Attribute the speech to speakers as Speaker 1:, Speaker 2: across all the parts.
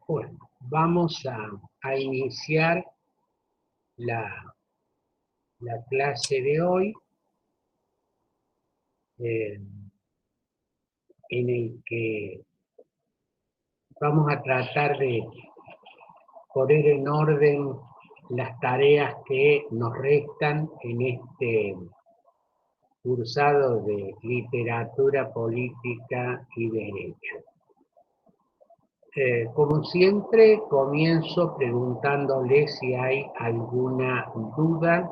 Speaker 1: Bueno, vamos a iniciar la, la clase de hoy, eh, en el que vamos a tratar de poner en orden las tareas que nos restan en este cursado de literatura política y derecho. Como siempre, comienzo preguntándole si hay alguna duda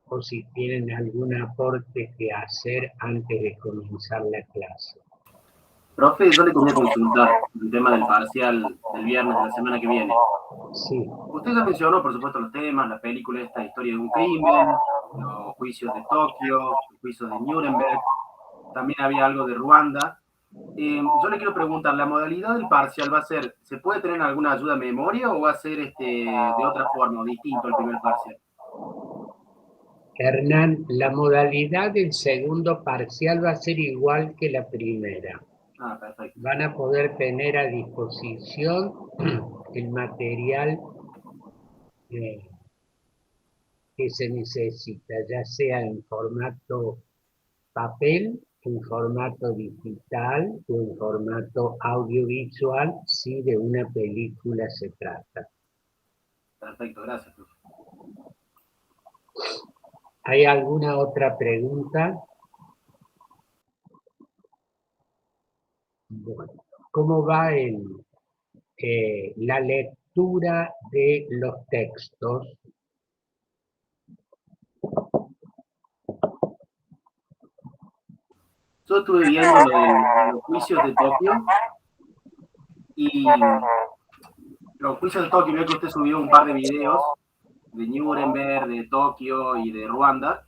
Speaker 1: o si tienen algún aporte que hacer antes de comenzar la clase.
Speaker 2: Profe, yo le quería consultar el tema del parcial del viernes de la semana que viene.
Speaker 1: Sí,
Speaker 2: Usted ya mencionó, por supuesto, los temas, la película esta, Historia de un crimen, los juicios de Tokio, los juicios de Nuremberg, también había algo de Ruanda. Yo le quiero preguntar, ¿la modalidad del parcial va a ser, se puede tener alguna ayuda a memoria o va a ser de otra forma o distinto al primer parcial?
Speaker 1: Hernán, la modalidad del segundo parcial va a ser igual que la primera.
Speaker 2: Ah, perfecto.
Speaker 1: Van a poder tener a disposición el material eh, que se necesita, ya sea en formato papel, en formato digital o en formato audiovisual, si de una película se trata.
Speaker 2: Perfecto, gracias, profe.
Speaker 1: ¿Hay alguna otra pregunta? Bueno, ¿cómo va la lectura de los textos?
Speaker 2: Yo estuve viendo lo de los juicios de Tokio y los juicios de Tokio, veo que usted subió un par de videos de Nuremberg, de Tokio y de Ruanda.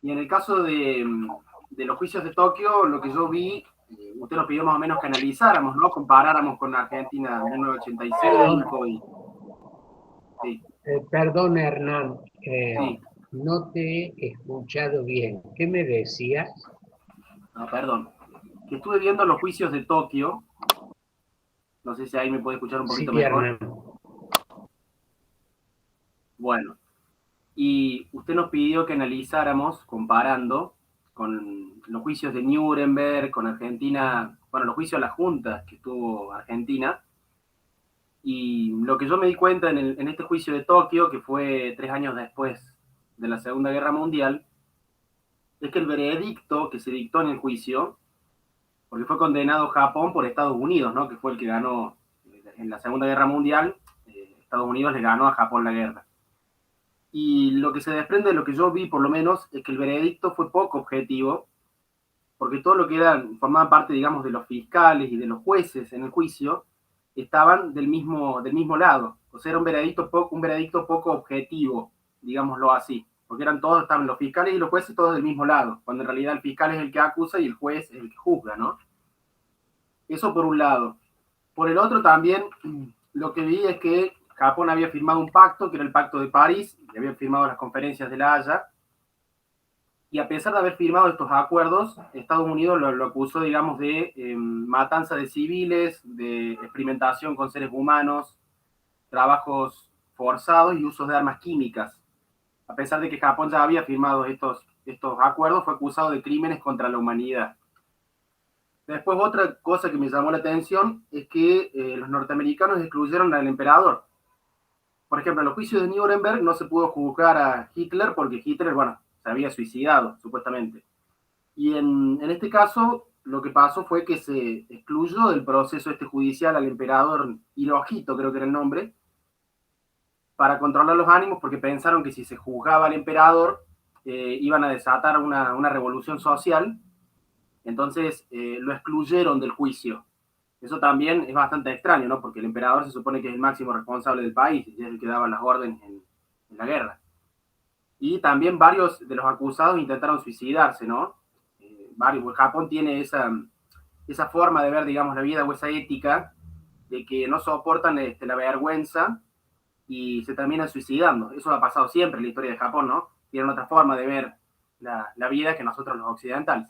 Speaker 2: Y en el caso de los juicios de Tokio, lo que yo vi, usted nos pidió más o menos que analizáramos, ¿no? Comparáramos con Argentina en 1985 y... Sí,
Speaker 1: Perdón, Hernán,
Speaker 2: sí,
Speaker 1: no te he escuchado bien. ¿Qué me decías?
Speaker 2: no, perdón. Que estuve viendo los juicios de Tokio, no sé si ahí me puede escuchar un
Speaker 1: Sí,
Speaker 2: poquito mejor.
Speaker 1: Hernán.
Speaker 2: Bueno, y usted nos pidió que analizáramos comparando con los juicios de Nuremberg, con Argentina, bueno, los juicios a las juntas que tuvo Argentina. Y lo que yo me di cuenta en este juicio de Tokio, que fue 3 años después de la Segunda Guerra Mundial, es que el veredicto que se dictó en el juicio, porque fue condenado Japón por Estados Unidos, ¿no? Que fue el que ganó en la Segunda Guerra Mundial, Estados Unidos le ganó a Japón la guerra. Y lo que se desprende de lo que yo vi, por lo menos, es que el veredicto fue poco objetivo, porque todo lo que formaba parte, digamos, de los fiscales y de los jueces en el juicio, estaban del mismo lado. O sea, era un veredicto poco objetivo, digámoslo así, porque todos, estaban los fiscales y los jueces todos del mismo lado, cuando en realidad el fiscal es el que acusa y el juez es el que juzga, ¿no? Eso por un lado. Por el otro también, lo que vi es que Japón había firmado un pacto, que era el Pacto de París, y había firmado las conferencias de La Haya, y a pesar de haber firmado estos acuerdos, Estados Unidos lo acusó, digamos, de matanza de civiles, de experimentación con seres humanos, trabajos forzados y usos de armas químicas. A pesar de que Japón ya había firmado estos acuerdos, fue acusado de crímenes contra la humanidad. Después, otra cosa que me llamó la atención es que los norteamericanos excluyeron al emperador. Por ejemplo, en los juicios de Nuremberg no se pudo juzgar a Hitler porque Hitler, bueno, se había suicidado, supuestamente. Y en este caso, lo que pasó fue que se excluyó del proceso judicial al emperador Hirohito, creo que era el nombre, para controlar los ánimos, porque pensaron que si se juzgaba al emperador, iban a desatar una revolución social. Entonces lo excluyeron del juicio. Eso también es bastante extraño, ¿no? Porque el emperador se supone que es el máximo responsable del país y es el que daba las órdenes en la guerra. Y también varios de los acusados intentaron suicidarse, ¿no? Japón tiene esa forma de ver, digamos, la vida o esa ética de que no soportan la vergüenza y se terminan suicidando. Eso ha pasado siempre en la historia de Japón, ¿no? Tienen otra forma de ver la vida que nosotros los occidentales.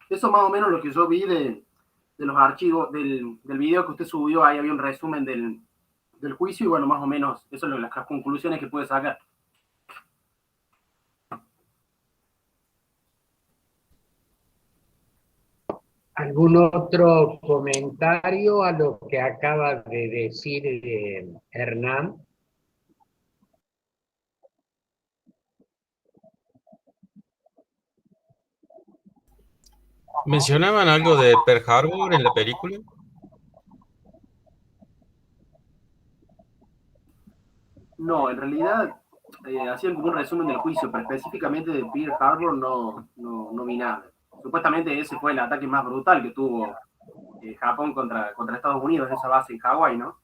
Speaker 2: Eso más o menos lo que yo vi los archivos, del video que usted subió, ahí había un resumen del juicio y bueno, más o menos, eso es las conclusiones que puede sacar.
Speaker 1: ¿Algún otro comentario a lo que acaba de decir Hernán?
Speaker 3: ¿Mencionaban algo de Pearl Harbor en la película?
Speaker 2: No, en realidad hacían como un resumen del juicio, pero específicamente de Pearl Harbor no vi nada. Supuestamente ese fue el ataque más brutal que tuvo Japón contra Estados Unidos, esa base en Hawái, ¿no?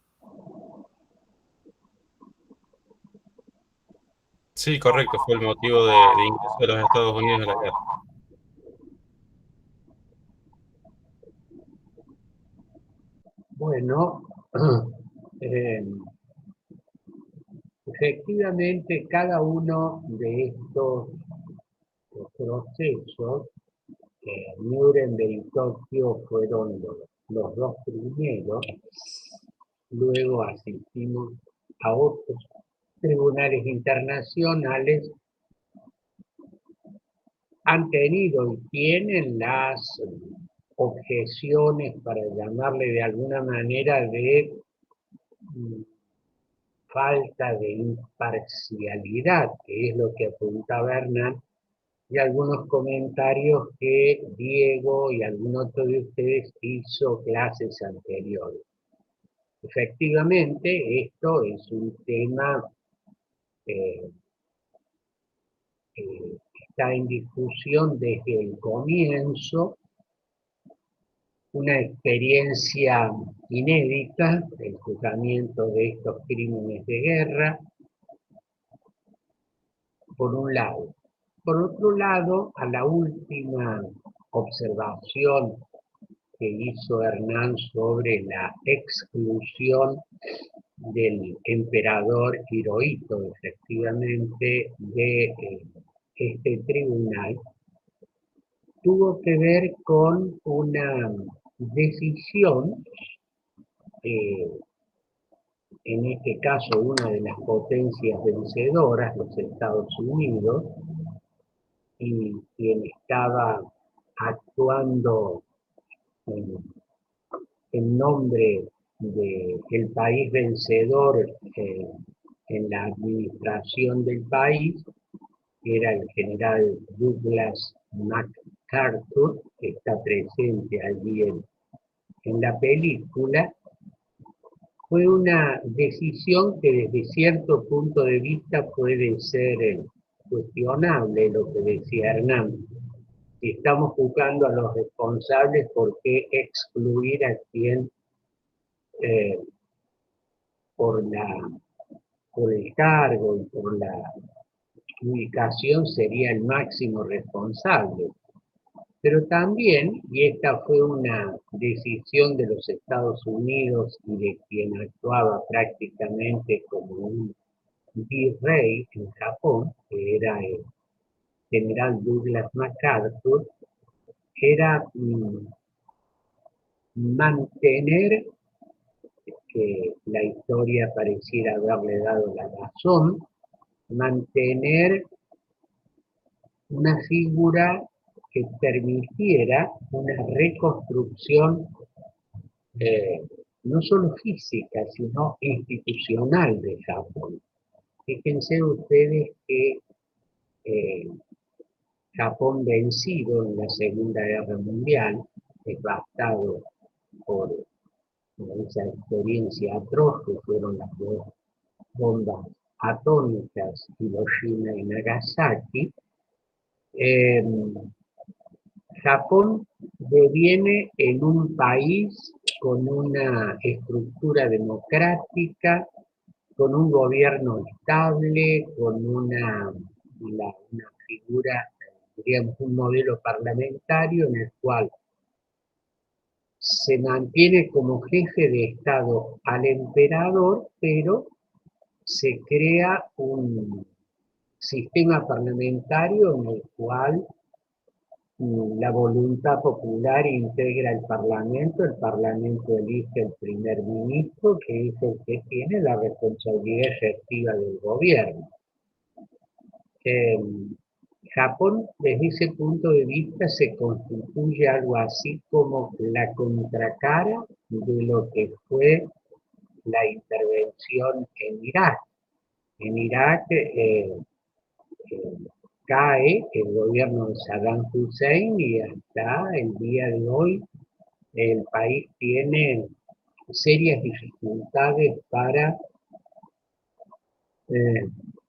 Speaker 3: Sí, correcto, fue el motivo de ingreso de los Estados Unidos a la guerra.
Speaker 1: Bueno, eh, efectivamente cada uno de estos procesos, Nuremberg y Tokio fueron los dos primeros, luego asistimos a otros tribunales internacionales, han tenido y tienen las objeciones, para llamarle de alguna manera, de falta de imparcialidad, que es lo que apuntaba Hernán, y algunos comentarios que Diego y algún otro de ustedes hizo clases anteriores. Efectivamente, esto es un tema eh, que está en discusión desde el comienzo, una experiencia inédita, el juzgamiento de estos crímenes de guerra, por un lado. Por otro lado, a la última observación que hizo Hernán sobre la exclusión del emperador Hirohito, efectivamente, de este tribunal, tuvo que ver con una decisión, eh, en este caso una de las potencias vencedoras, los Estados Unidos, y quien estaba actuando en, en nombre del país vencedor en la administración del país, era el general Douglas MacArthur, que está presente allí en la película. Fue una decisión que desde cierto punto de vista puede ser cuestionable, lo que decía Hernán. Si estamos juzgando a los responsables, ¿por qué excluir a quien eh, por, por el cargo y por la ubicación sería el máximo responsable? Pero también, y esta fue una decisión de los Estados Unidos y de quien actuaba prácticamente como un virrey en Japón, que era el general Douglas MacArthur, era mantener, que la historia pareciera haberle dado la razón, mantener una figura que permitiera una reconstrucción eh, no solo física, sino institucional de Japón. Fíjense ustedes que eh, Japón vencido en la Segunda Guerra Mundial, devastado por esa experiencia atroz que fueron las dos bombas atómicas, Hiroshima y Nagasaki, eh, Japón deviene en un país con una estructura democrática, con un gobierno estable, con una figura, diríamos, un modelo parlamentario en el cual se mantiene como jefe de Estado al emperador, pero se crea un sistema parlamentario en el cual la voluntad popular integra el Parlamento elige el primer ministro, que es el que tiene la responsabilidad efectiva del gobierno. Japón, desde ese punto de vista, se constituye algo así como la contracara de lo que fue la intervención en Irak. En Irak cae el gobierno de Saddam Hussein y hasta el día de hoy el país tiene serias dificultades para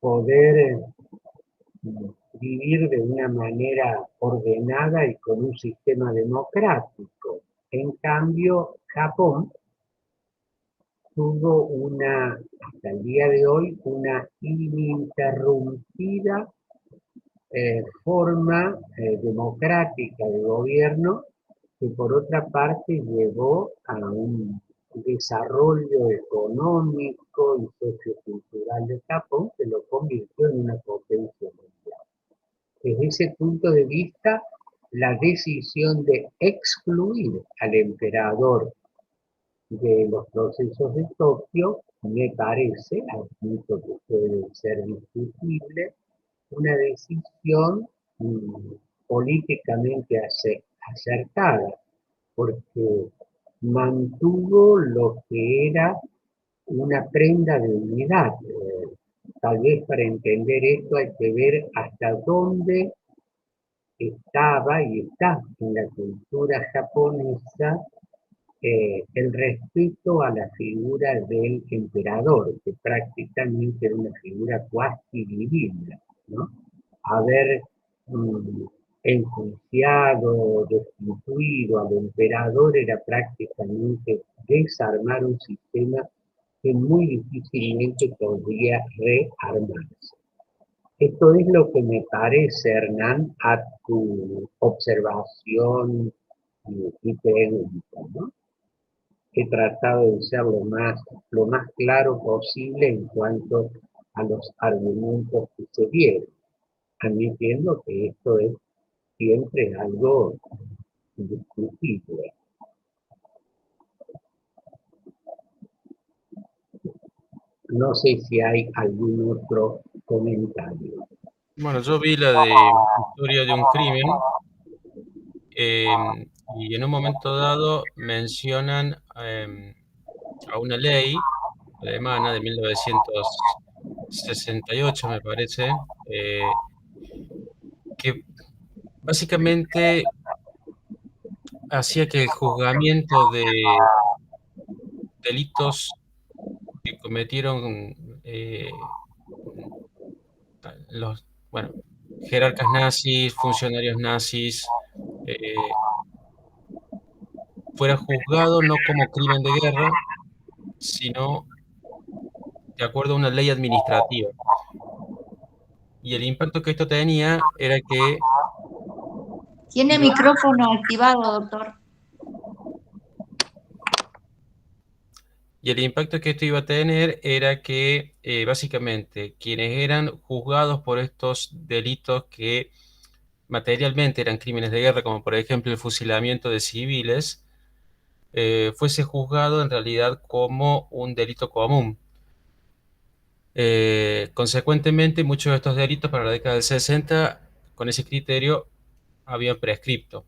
Speaker 1: poder vivir de una manera ordenada y con un sistema democrático. En cambio, Japón tuvo hasta el día de hoy, una ininterrumpida forma democrática de gobierno que por otra parte llevó a un desarrollo económico y sociocultural de Japón que lo convirtió en una potencia mundial. Desde ese punto de vista, la decisión de excluir al emperador de los procesos de Tokio me parece, admito que puede ser discutible, una decisión políticamente acertada, porque mantuvo lo que era una prenda de unidad. Tal vez para entender esto hay que ver hasta dónde estaba y está en la cultura japonesa el respeto a la figura del emperador, que prácticamente era una figura cuasi divina, ¿no? Haber enjuiciado, destituido al emperador era prácticamente desarmar un sistema que muy difícilmente podría rearmarse. Esto es lo que me parece, Hernán, a tu observación y pregunta, ¿no? He tratado de ser lo más claro posible en cuanto a los argumentos que se dieron, admitiendo que esto es siempre algo discutible. No sé si hay algún otro comentario.
Speaker 3: Bueno, yo vi la de Historia de un crimen, y en un momento dado mencionan a una ley alemana de 1968, me parece, que básicamente hacía que el juzgamiento de delitos que cometieron bueno, jerarcas nazis, funcionarios nazis, fuera juzgado no como crimen de guerra, sino de acuerdo a una ley administrativa. Y el impacto que esto tenía era que...
Speaker 4: Tiene micrófono activado, doctor.
Speaker 3: Y el impacto que esto iba a tener era que básicamente quienes eran juzgados por estos delitos que materialmente eran crímenes de guerra, como por ejemplo el fusilamiento de civiles, fuese juzgado en realidad como un delito común. Consecuentemente, muchos de estos delitos para la década del 60, con ese criterio, habían prescripto,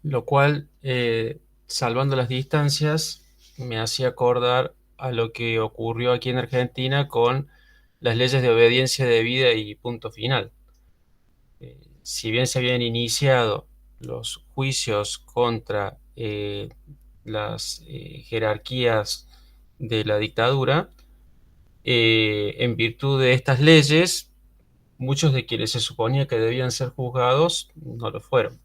Speaker 3: lo cual, salvando las distancias, me hacía acordar a lo que ocurrió aquí en Argentina con las leyes de obediencia debida y punto final. Si bien se habían iniciado los juicios contra las jerarquías de la dictadura, en virtud de estas leyes, muchos de quienes se suponía que debían ser juzgados no lo fueron.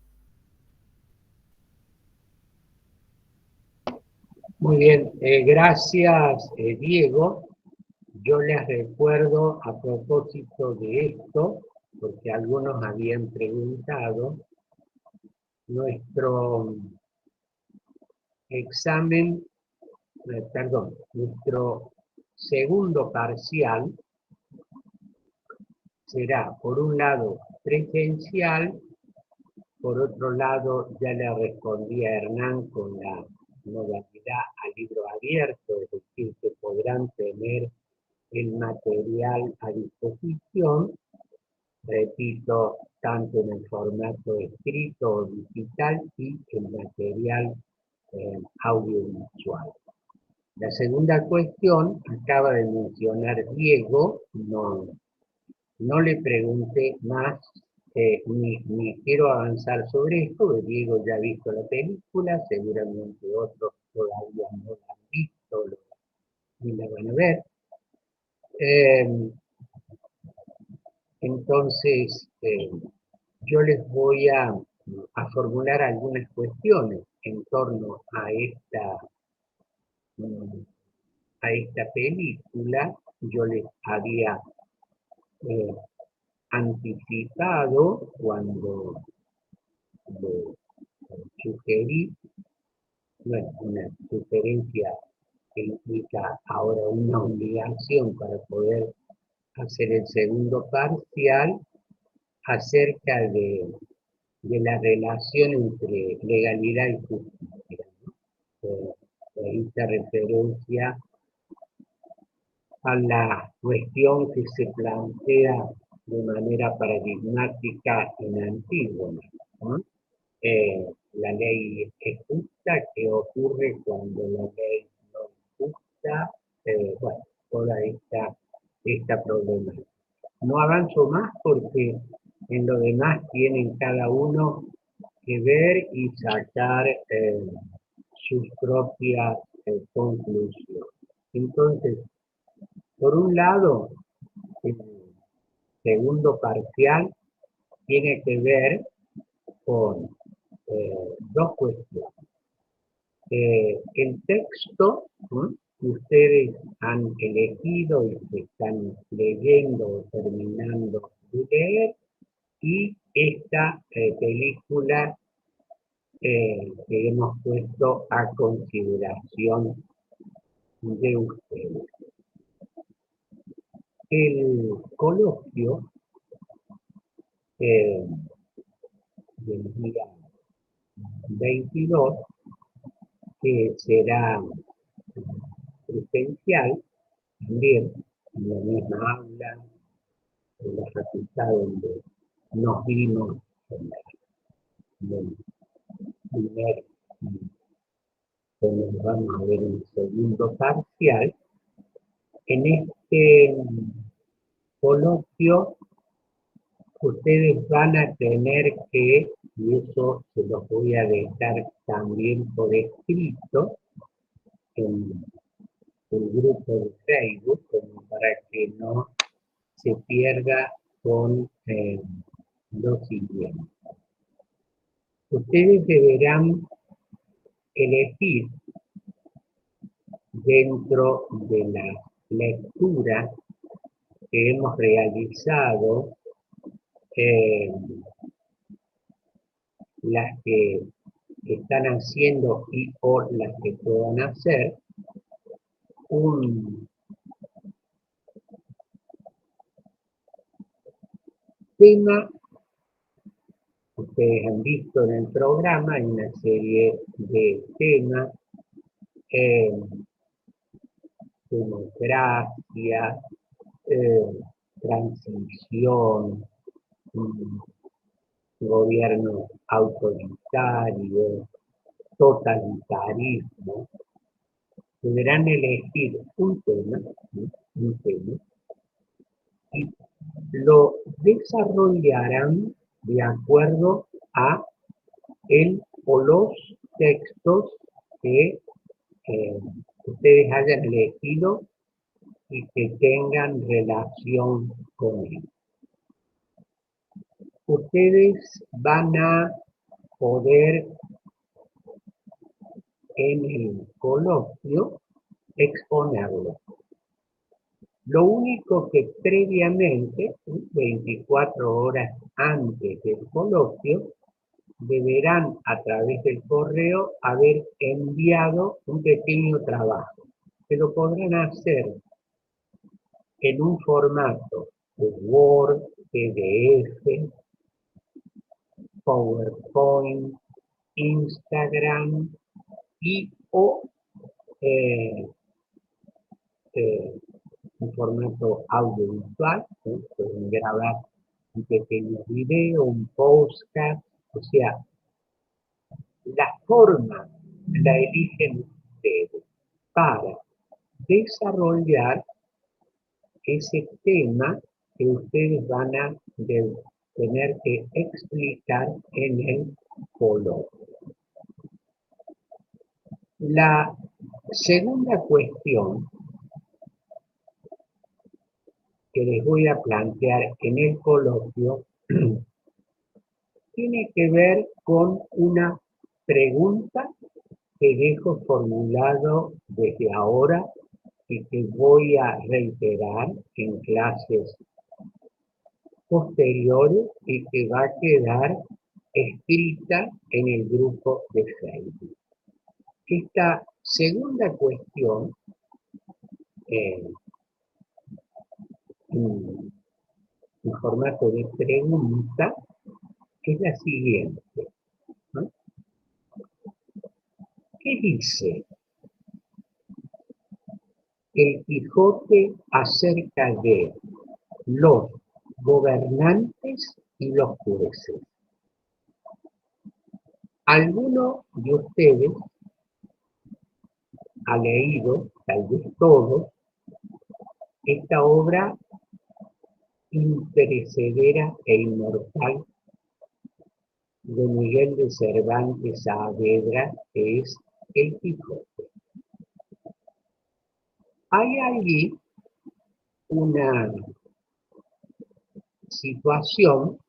Speaker 1: Muy bien, gracias Diego. Yo les recuerdo a propósito de esto, porque algunos habían preguntado, nuestro examen, nuestro segundo parcial será, por un lado, presencial Por otro lado, ya le respondí a Hernán con la modalidad a libro abierto, es decir, que podrán tener el material a disposición, repito, tanto en el formato escrito o digital y el material audiovisual. La segunda cuestión, acaba de mencionar Diego, no le pregunté más, ni quiero avanzar sobre esto, porque Diego ya ha visto la película, seguramente otros todavía no la han visto ni la van a ver. Entonces, yo les voy a formular algunas cuestiones en torno a esta película. Yo les había anticipado cuando lo sugerí, bueno, una sugerencia que implica ahora una obligación para poder hacer el segundo parcial, acerca de la relación entre legalidad y justicia, ¿no? Hice referencia a la cuestión que se plantea de manera paradigmática en Antígona, ¿no? La ley es justa, ¿qué ocurre cuando la ley no es justa? Bueno, toda esta problemática. No avanzo más porque en lo demás tienen cada uno que ver y sacar sus propias conclusiones. Entonces, por un lado, el segundo parcial tiene que ver con dos cuestiones. El texto, ¿no?, que ustedes han elegido y que están leyendo o terminando de leer, y esta película que hemos puesto a consideración de ustedes. El coloquio del día 22, que será presencial, también en la misma aula, en la facultad donde nos vimos en el primer, donde nos vamos a ver en el segundo parcial. En este coloquio ustedes van a tener que, y eso se los voy a dejar también por escrito en el grupo de Facebook, como para que no se pierda con lo siguiente. Ustedes deberán elegir dentro de la lectura que hemos realizado, las que están haciendo y o las que puedan hacer, un tema. Ustedes han visto en el programa, hay una serie de temas, democracia, transición, gobierno autoritario, totalitarismo. Deberán elegir un tema, y lo desarrollarán de acuerdo a el o los textos que ustedes hayan elegido y que tengan relación con él. Ustedes van a poder en el coloquio exponerlo. Lo único que previamente, 24 horas antes del coloquio, deberán a través del correo haber enviado un pequeño trabajo, que lo podrán hacer en un formato de Word, PDF, PowerPoint, Instagram y o eh, en formato audiovisual, pueden grabar un pequeño video, un podcast, o sea, la forma la eligen ustedes para desarrollar ese tema que ustedes van a tener que explicar en el coloquio. La segunda cuestión que les voy a plantear en el coloquio tiene que ver con una pregunta que dejo formulado desde ahora y que voy a reiterar en clases posteriores y que va a quedar escrita en el grupo de Facebook. Esta segunda cuestión en formato de pregunta es la siguiente, ¿no? ¿Qué dice el Quijote acerca de los gobernantes y los jueces? ¿Alguno de ustedes ha leído, tal vez todos, esta obra imperecedera e inmortal de Miguel de Cervantes Saavedra, que es El Quijote? Hay allí una situación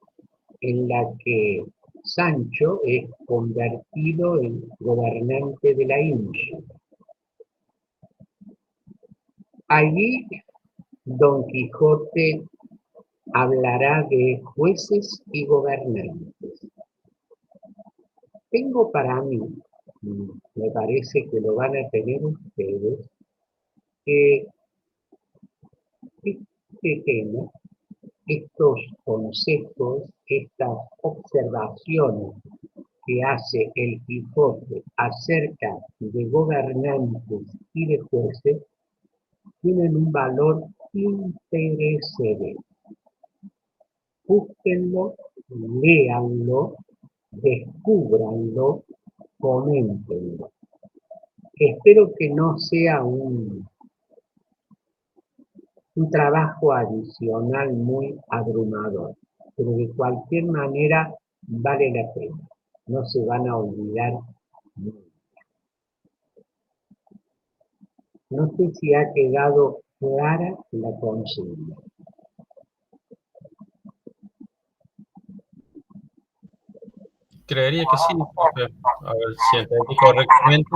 Speaker 1: en la que Sancho es convertido en gobernante de la India. Allí Don Quijote hablará de jueces y gobernantes. Tengo para mí, me parece que lo van a tener ustedes, que este tema, estos consejos, estas observaciones que hace el Quijote acerca de gobernantes y de jueces tienen un valor imperecedero. Búsquenlo, léanlo, descúbranlo, coméntenlo. Espero que no sea un trabajo adicional muy abrumador, pero de cualquier manera vale la pena. No se van a olvidar nunca. No sé si ha quedado clara la consigna.
Speaker 3: Creería que sí. A ver si entendí correctamente.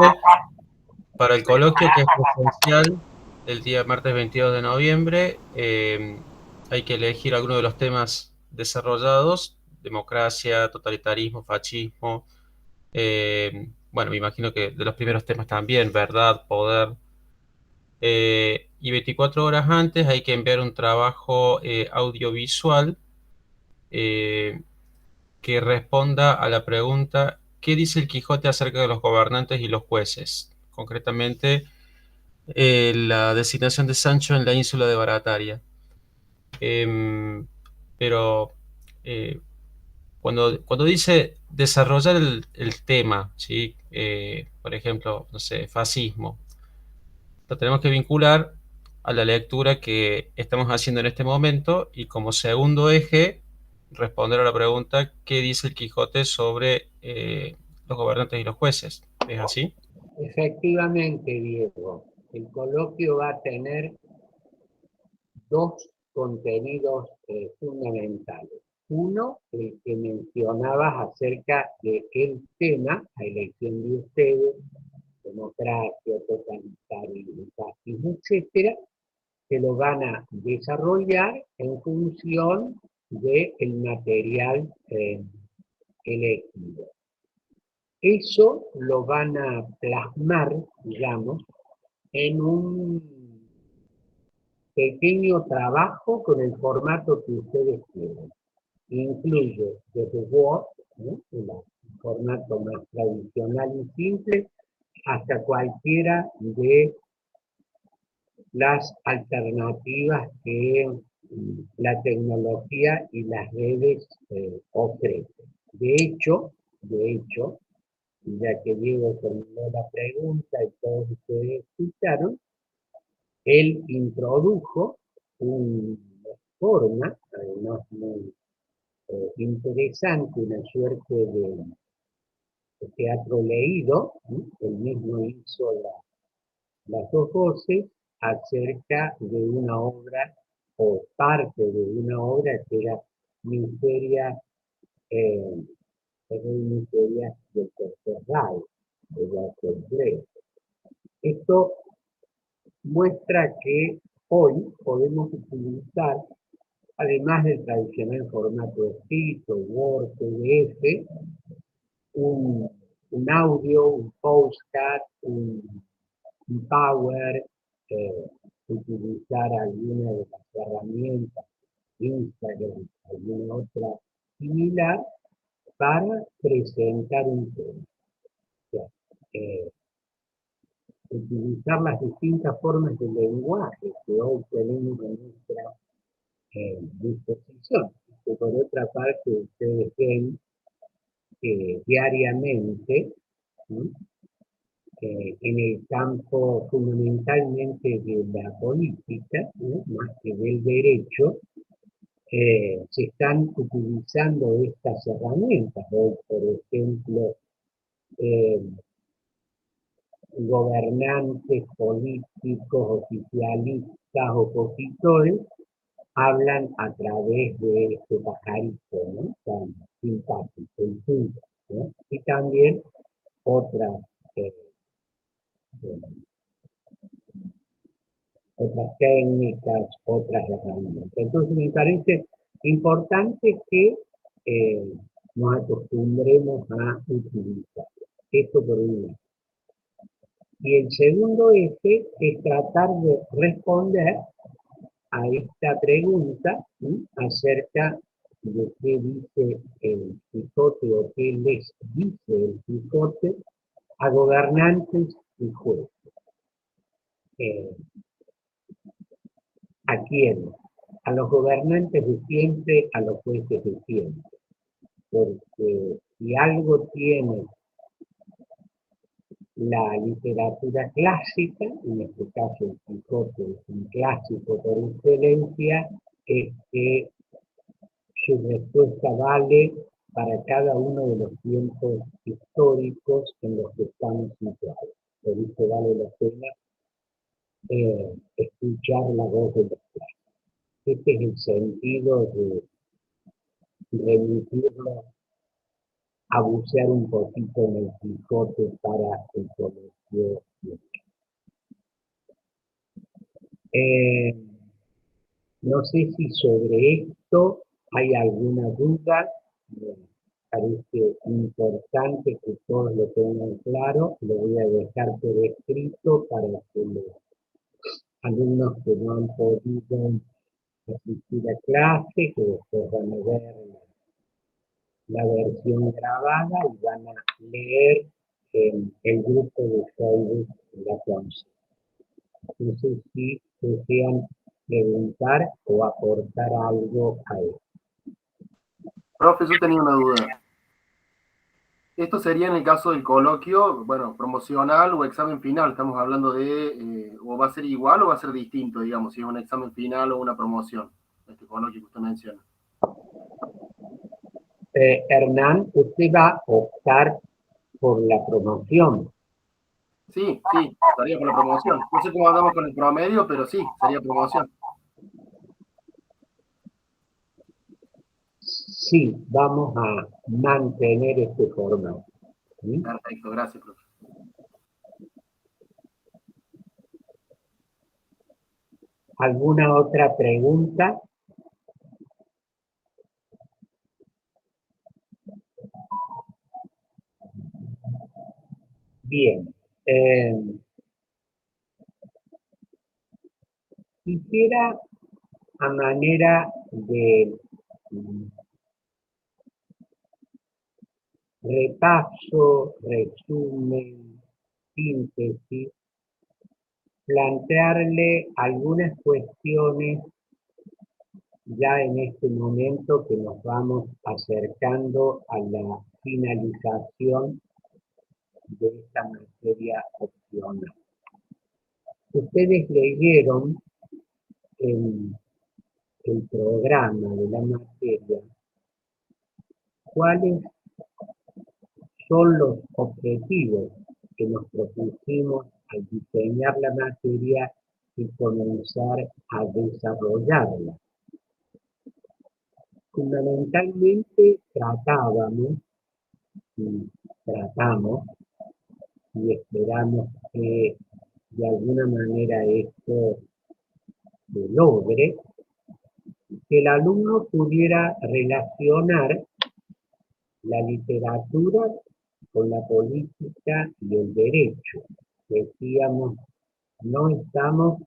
Speaker 3: Para el coloquio que es presencial el día martes 22 de noviembre, hay que elegir alguno de los temas desarrollados: democracia, totalitarismo, fascismo. Bueno, me imagino que de los primeros temas también, verdad, poder. Y 24 horas antes hay que enviar un trabajo audiovisual eh, que responda a la pregunta: ¿qué dice el Quijote acerca de los gobernantes y los jueces? Concretamente, la designación de Sancho en la ínsula de Barataria. Pero cuando dice desarrollar el tema, ¿sí? Por ejemplo, no sé, fascismo, lo tenemos que vincular a la lectura que estamos haciendo en este momento y, como segundo eje, responder a la pregunta: ¿qué dice el Quijote sobre los gobernantes y los jueces? ¿Es así?
Speaker 1: Efectivamente, Diego, el coloquio va a tener dos contenidos fundamentales. Uno, el que mencionabas acerca del tema, a elección de ustedes, democracia, totalitarismo, fascismo, etcétera, que lo van a desarrollar en función del material elegido. Eso lo van a plasmar, digamos, en un pequeño trabajo con el formato que ustedes quieren. incluye desde Word, ¿no?, el formato más tradicional y simple, hasta cualquiera de las alternativas que la tecnología y las redes ofrecen. De hecho, ya que Diego terminó la pregunta y todos ustedes escucharon, él introdujo una forma, además muy interesante, una suerte de teatro leído, ¿sí? Él mismo hizo las dos voces acerca de una obra o parte de una obra que era Miseria, eh, Miseria del Tercer Reich, de Bertolt Brecht. Esto muestra que hoy podemos utilizar, además del tradicional formato escrito, Word, PDF, un audio, un postcard, un Power, utilizar alguna de las herramientas, Instagram, alguna otra similar, para presentar un tema. O sea, utilizar las distintas formas de lenguaje que hoy tenemos en nuestra disposición. Que por otra parte, ustedes ven que diariamente, ¿no?, en el campo fundamentalmente de la política, ¿no?, más que del derecho, se están utilizando estas herramientas. Hoy, por ejemplo, gobernantes, políticos, oficialistas, opositores, hablan a través de este pajarito, ¿no?, tan simpático, el tuyo, ¿no? Y también otras eh, otras técnicas, otras herramientas. Entonces me parece importante que nos acostumbremos a utilizar esto por un lado. Y el segundo eje es tratar de responder a esta pregunta, ¿sí?, acerca de qué dice el Quijote o qué les dice el Quijote a gobernantes y jueces. ¿A quién? A los gobernantes de siempre, a los jueces de siempre. Porque si algo tiene la literatura clásica, en este caso el Quijote es un clásico por excelencia, es que su respuesta vale para cada uno de los tiempos históricos en los que estamos situados. Por eso vale la pena escuchar la voz de los clásicos. Este es el sentido de remitirlo a bucear un poquito en el Quijote para el colegio. No sé si sobre esto hay alguna duda. Me parece importante que todos lo tengan claro. Lo voy a dejar por escrito para que los alumnos que no han podido asistir a clase, que después van a ver la versión grabada y van a leer en el grupo de Facebook de la clase. No sé si desean preguntar o aportar algo a esto.
Speaker 2: Profe, yo tenía una duda. Esto sería en el caso del coloquio, bueno, promocional o examen final. Estamos hablando de, o va a ser igual o va a ser distinto, digamos, si es un examen final o una promoción. Este coloquio que usted menciona.
Speaker 1: Hernán, usted va a optar por la promoción.
Speaker 2: Sí, estaría por la promoción. No sé cómo andamos con el promedio, pero sí, sería promoción.
Speaker 1: Sí, vamos a mantener este formato. ¿Sí?
Speaker 2: Perfecto, gracias, profe.
Speaker 1: ¿Alguna otra pregunta? Bien. Quisiera, a manera de repaso, resumen, síntesis, plantearle algunas cuestiones ya en este momento que nos vamos acercando a la finalización de esta materia opcional. Ustedes leyeron en el programa de la materia cuáles son los objetivos que nos propusimos al diseñar la materia y comenzar a desarrollarla. Fundamentalmente tratamos y esperamos que de alguna manera esto se logre, que el alumno pudiera relacionar la literatura con la política y el derecho. Decíamos, no estamos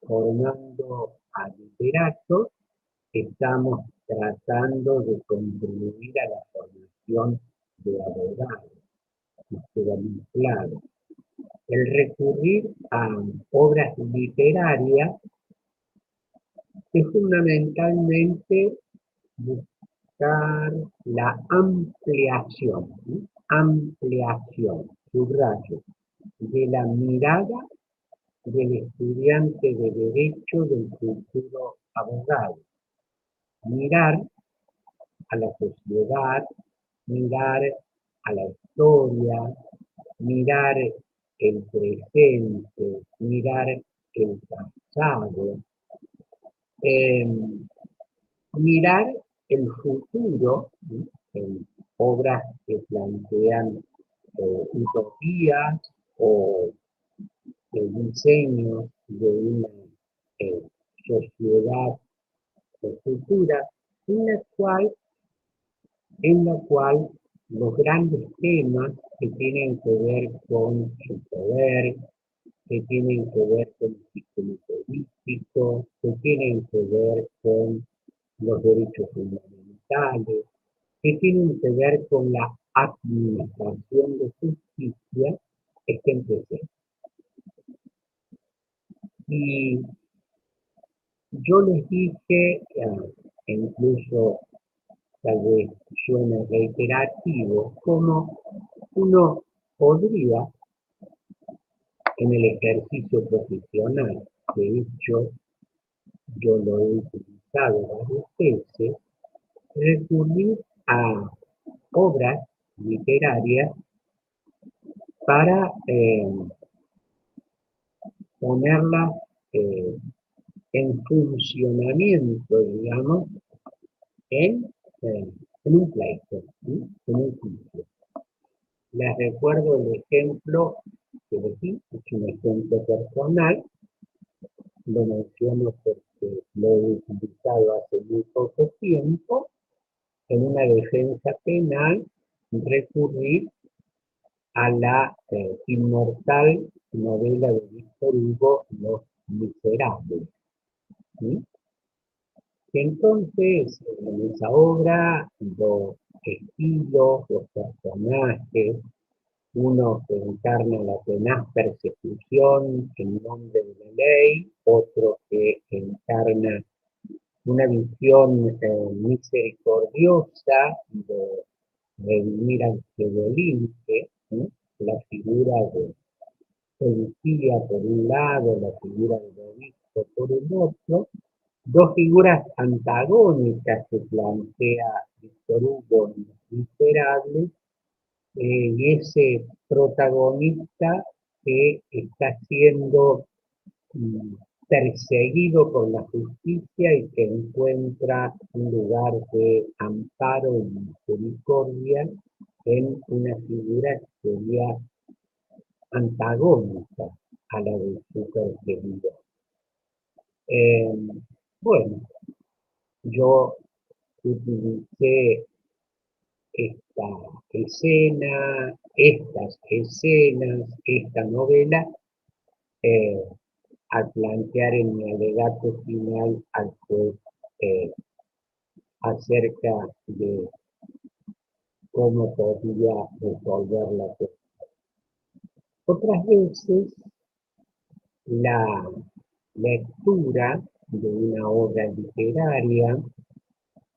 Speaker 1: formando a literatos, estamos tratando de contribuir a la formación de abogados. Y queda muy claro. El recurrir a obras literarias es fundamentalmente buscar la ampliación, ¿sí? Ampliación, subrayo, de la mirada del estudiante de derecho del futuro abogado. Mirar a la sociedad, mirar a la historia, mirar el presente, mirar el pasado, mirar el futuro, ¿sí? En obras que plantean utopías o el diseño de una sociedad futura en la cual los grandes temas que tienen que ver con el poder, que tienen que ver con el sistema político, que tienen que ver con los derechos fundamentales, que tienen que ver con la administración de justicia, estén presentes. Y yo les dije, incluso tal vez suena reiterativo, como uno podría, en el ejercicio profesional, de hecho yo lo he utilizado varias veces, recurrir a obras literarias para ponerlas en funcionamiento, digamos, en un pleito, ¿sí? En un juicio. Les recuerdo el ejemplo que elegí, es un ejemplo personal, lo menciono porque lo he utilizado hace muy poco tiempo, en una defensa penal, recurrir a la inmortal novela de Víctor Hugo, Los Miserables, ¿sí? Entonces, en esa obra, los estilos, los personajes, uno que encarna la tenaz persecución en nombre de la ley, otro que encarna una visión misericordiosa de redimir al delinque, ¿sí? La figura de policía por un lado, la figura del obispo por el otro, dos figuras antagónicas que plantea Víctor Hugo en Los Miserables, y ese protagonista que está siendo perseguido por la justicia y que encuentra un lugar de amparo y misericordia en una figura que sería antagónica a la de su perseguidor. Bueno, yo utilicé estas escenas, esta novela, al plantear en mi alegato final al juez acerca de cómo podría resolver la cuestión. Otras veces, la lectura de una obra literaria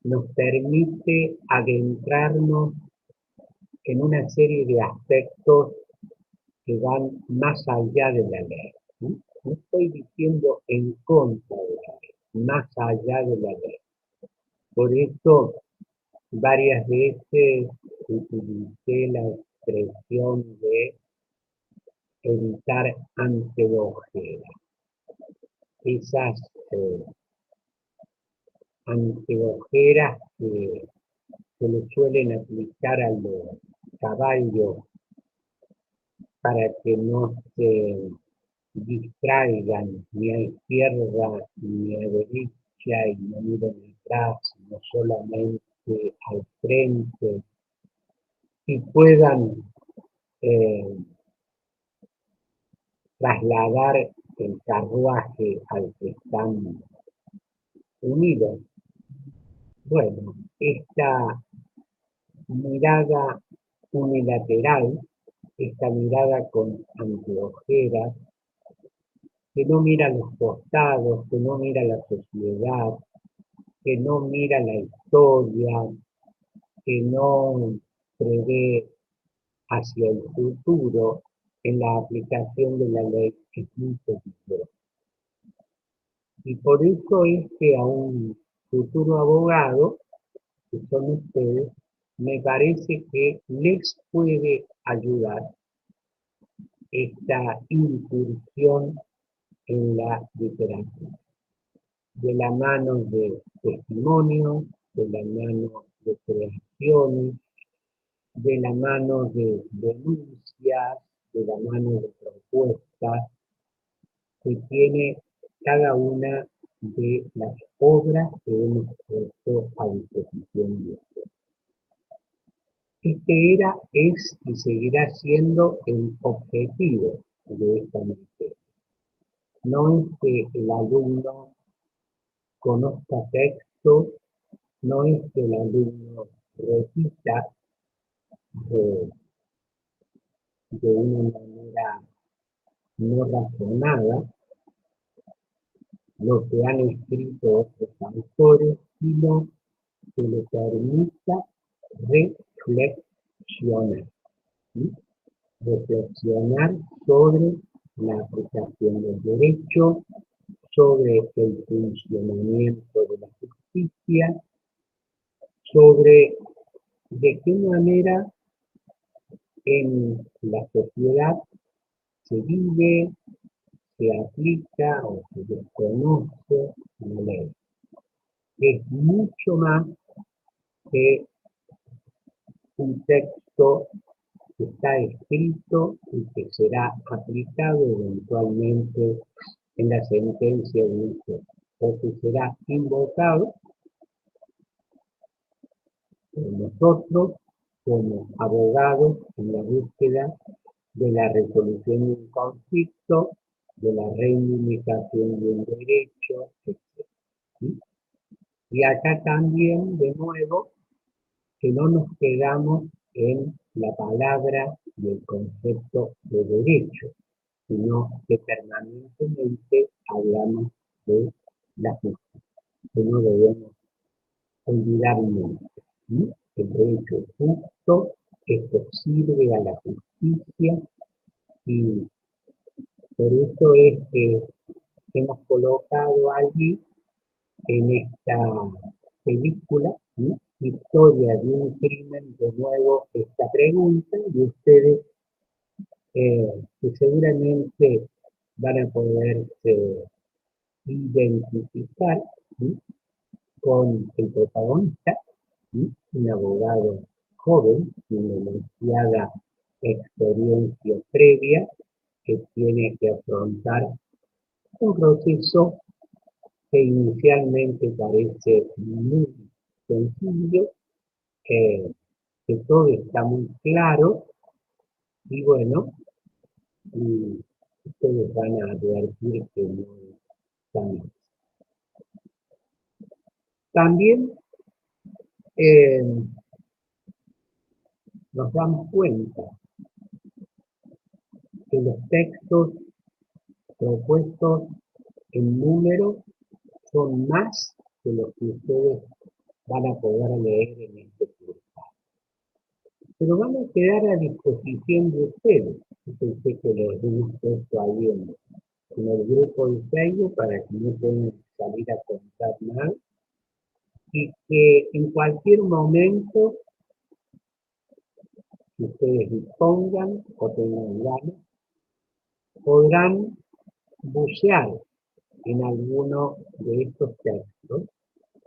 Speaker 1: nos permite adentrarnos en una serie de aspectos que van más allá de la ley. No estoy diciendo en contra de la ley, más allá de la ley. Por eso, varias veces utilicé la expresión de evitar anteojeras. Esas anteojeras que se le suelen aplicar a los caballos para que no se distraigan ni a izquierda ni a derecha y no miren atrás, sino solamente al frente, y puedan trasladar el carruaje al que están unidos. Bueno, esta mirada unilateral, esta mirada con anteojeras, que no mira los costados, que no mira la sociedad, que no mira la historia, que no prevé hacia el futuro en la aplicación de la ley, es muy peligroso. Y por eso es que a un futuro abogado, que son ustedes, me parece que les puede ayudar esta incursión en la literatura, de la mano de testimonios, de la mano de creaciones, de la mano de denuncias, de la mano de propuestas que tiene cada una de las obras que hemos puesto a disposición de ustedes. Este era, es y seguirá siendo el objetivo de esta materia. No es que el alumno conozca texto, no es que el alumno repita de una manera no razonada lo que han escrito otros autores, sino que le permita reflexionar, ¿sí? Reflexionar sobre la aplicación del derecho, sobre el funcionamiento de la justicia, sobre de qué manera en la sociedad se vive, se aplica o se desconoce la ley. Es mucho más que un texto que está escrito y que será aplicado eventualmente en la sentencia de un juez, o que será invocado por nosotros como abogados en la búsqueda de la resolución de un conflicto, de la reivindicación de un derecho, etc. ¿Sí? Y acá también, de nuevo, que no nos quedamos en la palabra y el concepto de derecho, sino que permanentemente hablamos de la justicia, que no debemos olvidar nunca. ¿Sí? El derecho es justo, esto sirve a la justicia y por eso es que hemos colocado allí en esta película, ¿sí? Historia de un crimen, de nuevo esta pregunta, y ustedes que seguramente van a poder identificar, ¿sí? Con el protagonista, ¿sí? Un abogado joven, sin demasiada experiencia previa, que tiene que afrontar un proceso que inicialmente parece muy sencillo, que todo está muy claro, y bueno, y ustedes van a advertir que no es tan así. También nos damos cuenta que los textos propuestos en número son más que los que ustedes van a poder leer en este curso. Pero van a quedar a disposición de ustedes. Yo pensé que los hemos puesto ahí en el grupo de Facebook para que no puedan salir a contar nada y que en cualquier momento que ustedes dispongan o tengan ganas, podrán bucear en alguno de estos textos,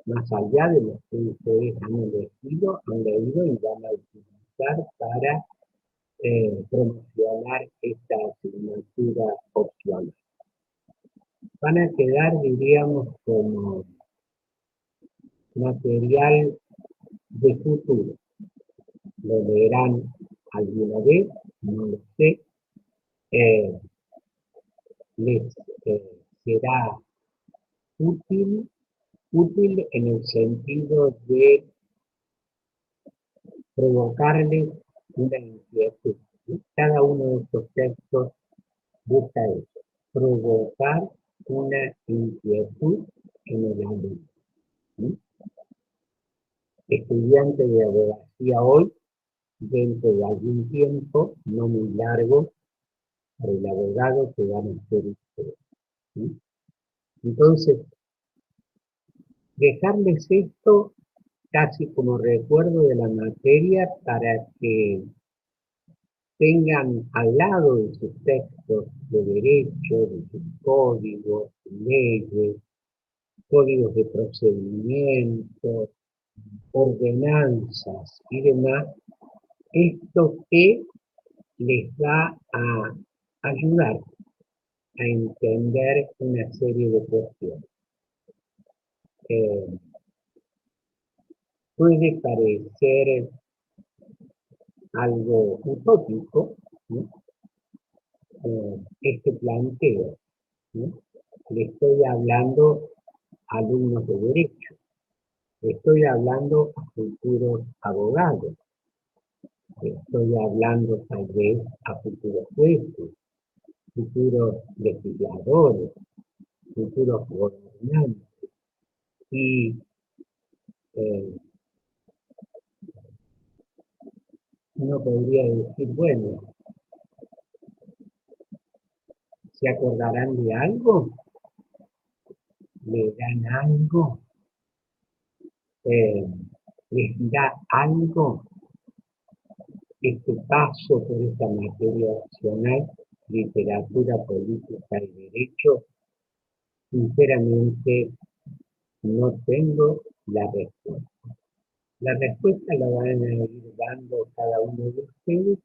Speaker 1: más allá de los que ustedes han leído y van a utilizar para promocionar esta asignatura opcional. Van a quedar, diríamos, como material de futuro. Lo leerán alguna vez, no lo sé. Les será útil en el sentido de provocarles una inquietud. Cada uno de estos textos busca eso, provocar una inquietud en el alumno. Estudiante de abogacía hoy, dentro de algún tiempo, no muy largo, para el abogado que van a ser ustedes. Entonces, dejarles esto casi como recuerdo de la materia para que tengan al lado de sus textos de derecho, de sus códigos, leyes, códigos de procedimiento, ordenanzas y demás, esto que les va a ayudar a entender una serie de cuestiones. Puede parecer algo utópico, ¿no? Este planteo, ¿no? Le estoy hablando a alumnos de derecho, le estoy hablando a futuros abogados, le estoy hablando tal vez a futuros jueces, futuros legisladores, futuros gobernantes. Y uno podría decir, bueno, ¿se acordarán de algo? ¿Le dan algo? ¿Les da algo este paso por esta materia opcional, literatura, política y derecho? Sinceramente, no tengo la respuesta. La respuesta la van a ir dando cada uno de ustedes.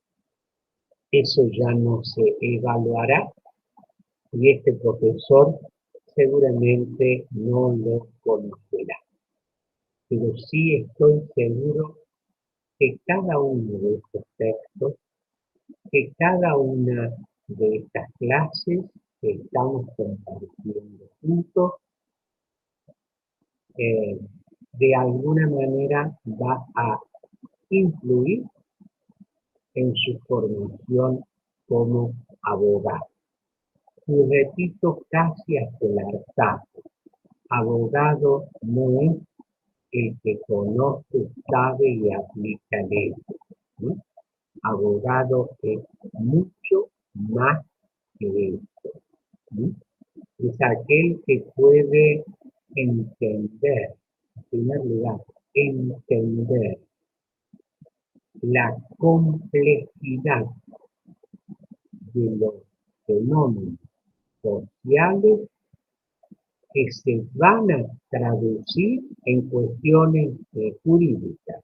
Speaker 1: Eso ya no se evaluará y este profesor seguramente no lo conocerá. Pero sí estoy seguro que cada uno de estos textos, que cada una de estas clases que estamos compartiendo juntos, de alguna manera va a influir en su formación como abogado. Y repito casi hasta el hartazgo, abogado no es el que conoce, sabe y aplica leyes, ¿no? Abogado es mucho más que eso, ¿no? Es aquel que puede entender, en primer lugar, entender la complejidad de los fenómenos sociales que se van a traducir en cuestiones jurídicas,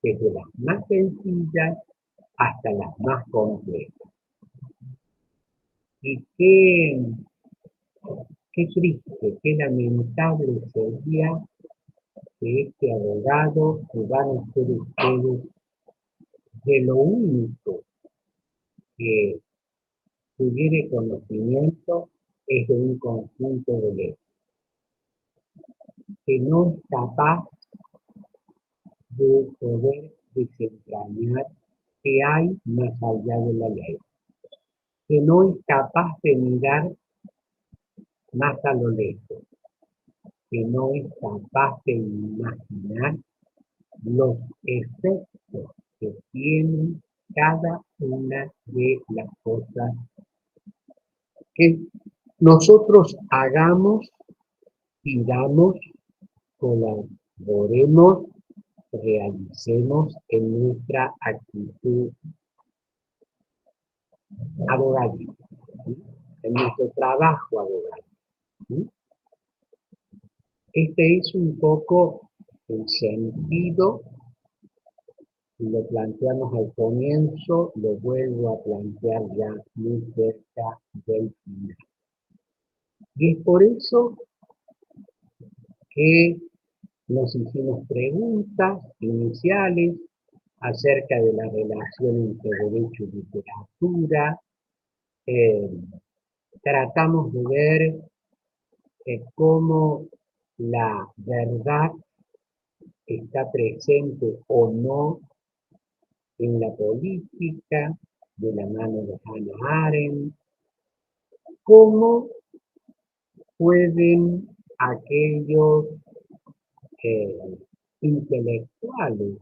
Speaker 1: desde las más sencillas hasta las más complejas. Y qué triste, qué lamentable sería que este abogado que van a ser ustedes, de lo único que tuviere conocimiento es de un conjunto de leyes, que no es capaz de poder desentrañar que hay más allá de la ley, que no es capaz de mirar más a lo lejos, que no es capaz de imaginar los efectos que tienen cada una de las cosas que nosotros hagamos, digamos, colaboremos, realicemos en nuestra actitud abogadil, ¿sí? En nuestro trabajo abogadil, ¿sí? Este es un poco el sentido, lo planteamos al comienzo, lo vuelvo a plantear ya muy cerca del final. Y es por eso que nos hicimos preguntas iniciales acerca de la relación entre derecho y literatura. Tratamos de ver cómo la verdad está presente o no en la política, de la mano de Hannah Arendt, cómo pueden aquellos intelectuales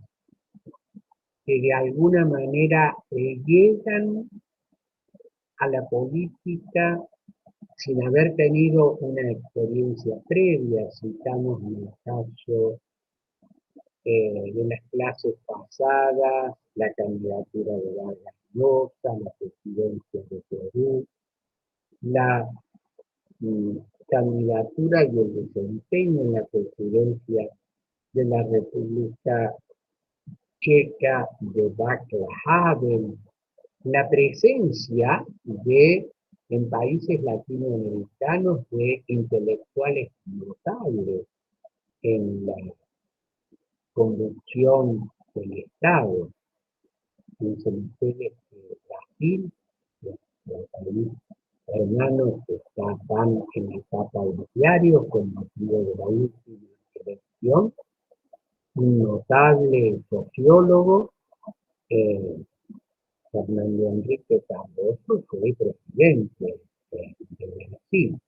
Speaker 1: que de alguna manera llegan a la política sin haber tenido una experiencia previa. Citamos en el caso de las clases pasadas, la candidatura de Vargas Llosa, la presidencia de Perú, la candidatura y el desempeño en la presidencia de la República Checa de Václav Havel, la presencia en países latinoamericanos de intelectuales notables en la conducción del Estado, en Brasil, el país hermano que están en la etapa de los diarios con motivo de la última elección, un notable sociólogo, Fernando Enrique Cardoso, fue presidente de Brasil.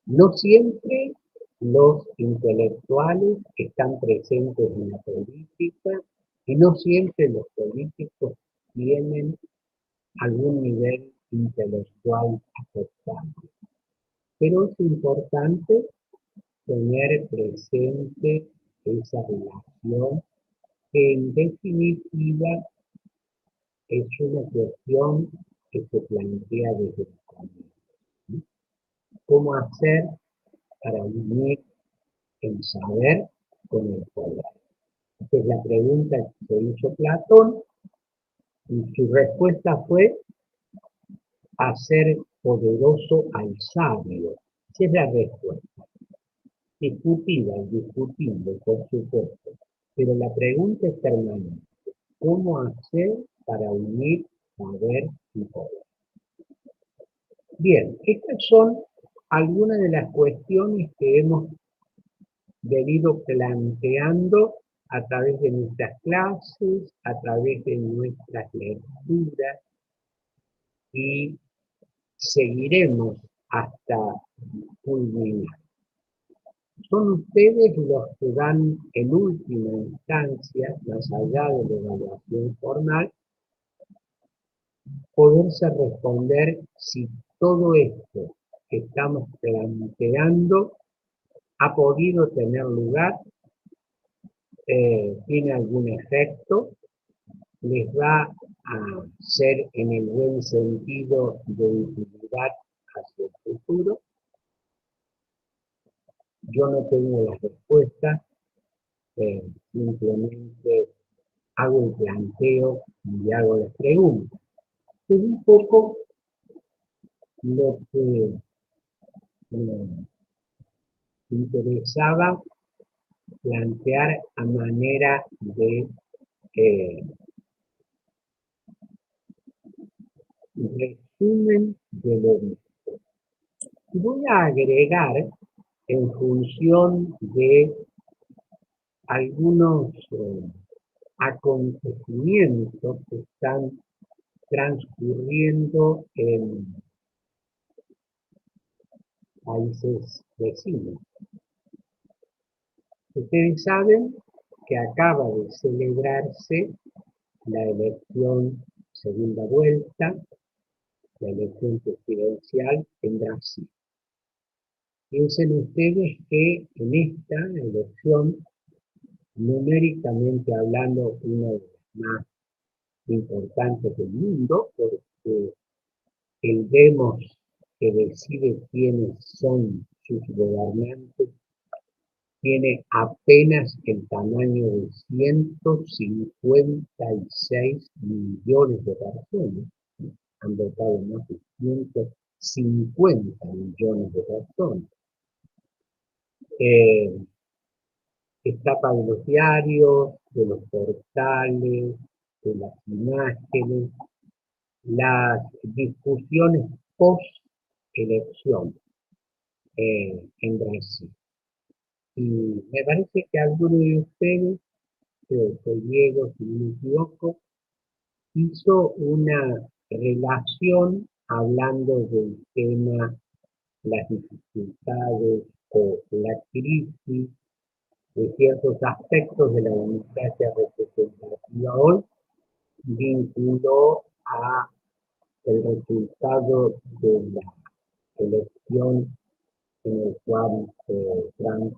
Speaker 1: No siempre los intelectuales están presentes en la política y no siempre los políticos tienen algún nivel intelectual aceptable. Pero es importante tener presente esa relación que en definitiva es una cuestión que se plantea desde el comienzo, ¿sí? ¿Cómo hacer para unir el saber con el poder? Esa es la pregunta que se hizo Platón y su respuesta fue hacer poderoso al sabio. Esa es la respuesta. Discutida y discutible, por supuesto, pero la pregunta es permanente. ¿Cómo hacer para unir saber y poder? Bien, estas son algunas de las cuestiones que hemos venido planteando a través de nuestras clases, a través de nuestras lecturas y seguiremos hasta culminar. Son ustedes los que dan en última instancia, más allá de la evaluación formal, poderse responder si todo esto que estamos planteando ha podido tener lugar, tiene algún efecto, les va a ser en el buen sentido de utilidad hacia el futuro. Yo no tengo las respuestas, simplemente hago el planteo y hago las preguntas. Es un poco lo que me interesaba plantear a manera de resumen de lo visto. Voy a agregar, en función de algunos acontecimientos que están transcurriendo en países vecinos. Ustedes saben que acaba de celebrarse la elección, segunda vuelta, la elección presidencial en Brasil. Piensen ustedes que en esta elección, numéricamente hablando, una de las más importantes del mundo, porque el demos que decide quiénes son sus gobernantes tiene apenas el tamaño de 156 millones de personas. Han votado más de 150 millones de personas. Etapa de los diarios, de los portales, de las imágenes, las discusiones post-elección en Brasil. Y me parece que alguno de ustedes, creo que Diego, si no me equivoco, hizo una relación hablando del tema, las dificultades o la crisis de ciertos aspectos de la democracia representativa hoy, vinculó a el resultado de la elección en el cual Trump,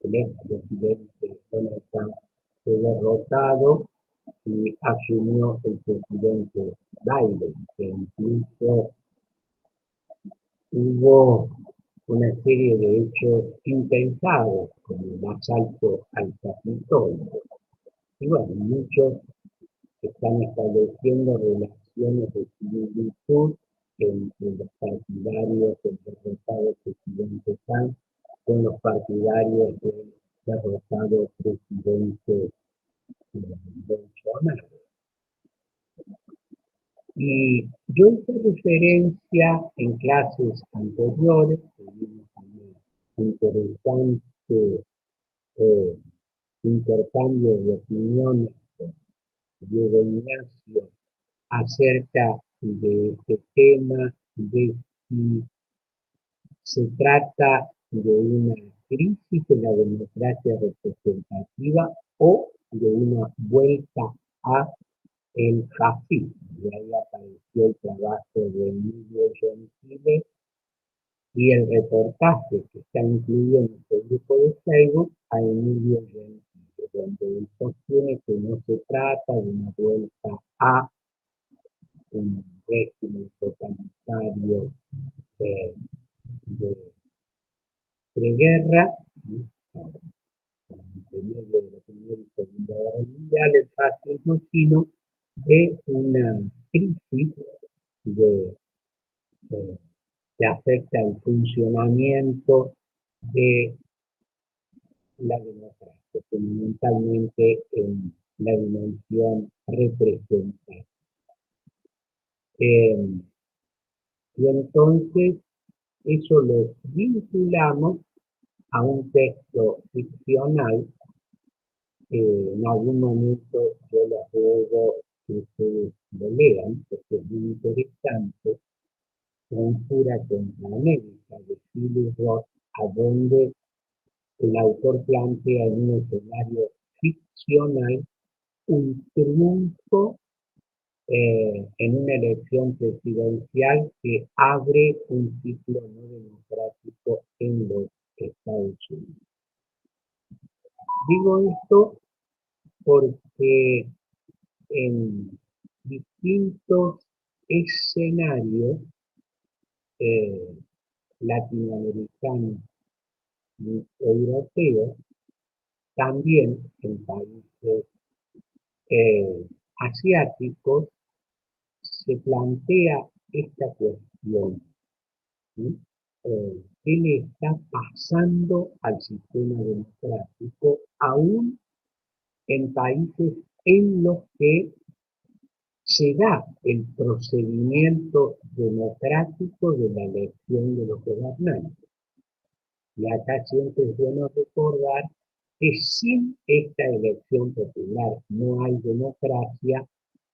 Speaker 1: el expresidente Donald Trump, fue derrotado y asumió el presidente Biden, que incluso hubo una serie de hechos impensados, como el asalto al Capitolio. Y bueno, muchos están estableciendo relaciones de similitud entre los partidarios del derrotado presidente Trump con los partidarios del derrotado presidente Bolsonaro. Y yo hice referencia en clases anteriores, tuvimos un interesante intercambio de opiniones con Diego Ignacio acerca de este tema, de si se trata de una crisis de la democracia representativa o de una vuelta a el fascismo. Y ahí apareció el trabajo de Emilio Gentile y el reportaje que está incluido en este grupo de Facebook a Emilio Gentile, donde él sostiene que no se trata de una vuelta a un régimen totalitario de preguerra, en medio de la Primera y Segunda Guerra Mundial, el fascismo, sino de una crisis que afecta el funcionamiento de la democracia, fundamentalmente en la dimensión representativa. Y entonces eso lo vinculamos a un texto ficcional. En algún momento yo les ruego que ustedes lo lean, porque es muy interesante. Conjura contra América, de Philip Roth, a donde el autor plantea en un escenario ficcional un triunfo en una elección presidencial que abre un ciclo no democrático en los Estados Unidos. Digo esto porque en distintos escenarios latinoamericanos y europeos, también en países asiáticos, se plantea esta cuestión, ¿sí? ¿Qué le está pasando al sistema democrático, aún en países en los que se da el procedimiento democrático de la elección de los gobernantes? Y acá siempre es bueno recordar que sin esta elección popular no hay democracia,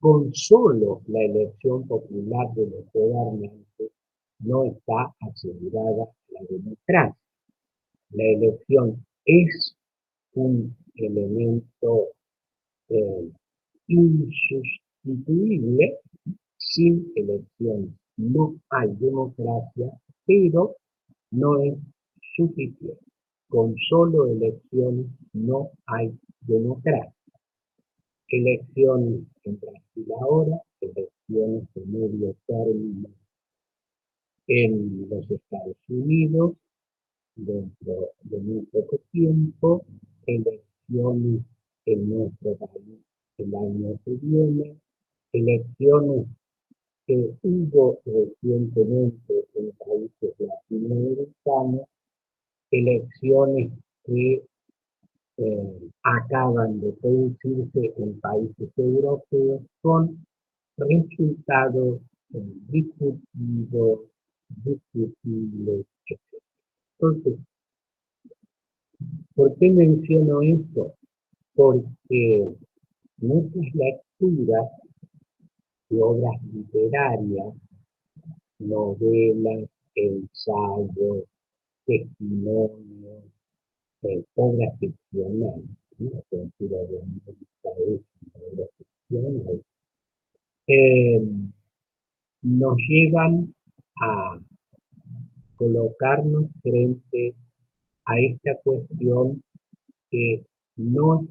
Speaker 1: con solo la elección popular de los gobernantes no está asegurada la democracia. La elección es un elemento insustituible. Sin elecciones no hay democracia, pero no es suficiente. Con solo elecciones no hay democracia. Elecciones en Brasil ahora, elecciones de medio término en los Estados Unidos, dentro de muy poco tiempo, elecciones en nuestro país el año que viene, elecciones que hubo recientemente en países latinoamericanos, elecciones que acaban de producirse en países europeos con resultados discutidos, discutibles, etc. Entonces, ¿por qué menciono esto? Porque muchas lecturas de obras literarias, novelas, ensayos, testimonios, obras ficcionales, la cultura de América es una obra ficcional, nos llevan a colocarnos frente a esta cuestión que no es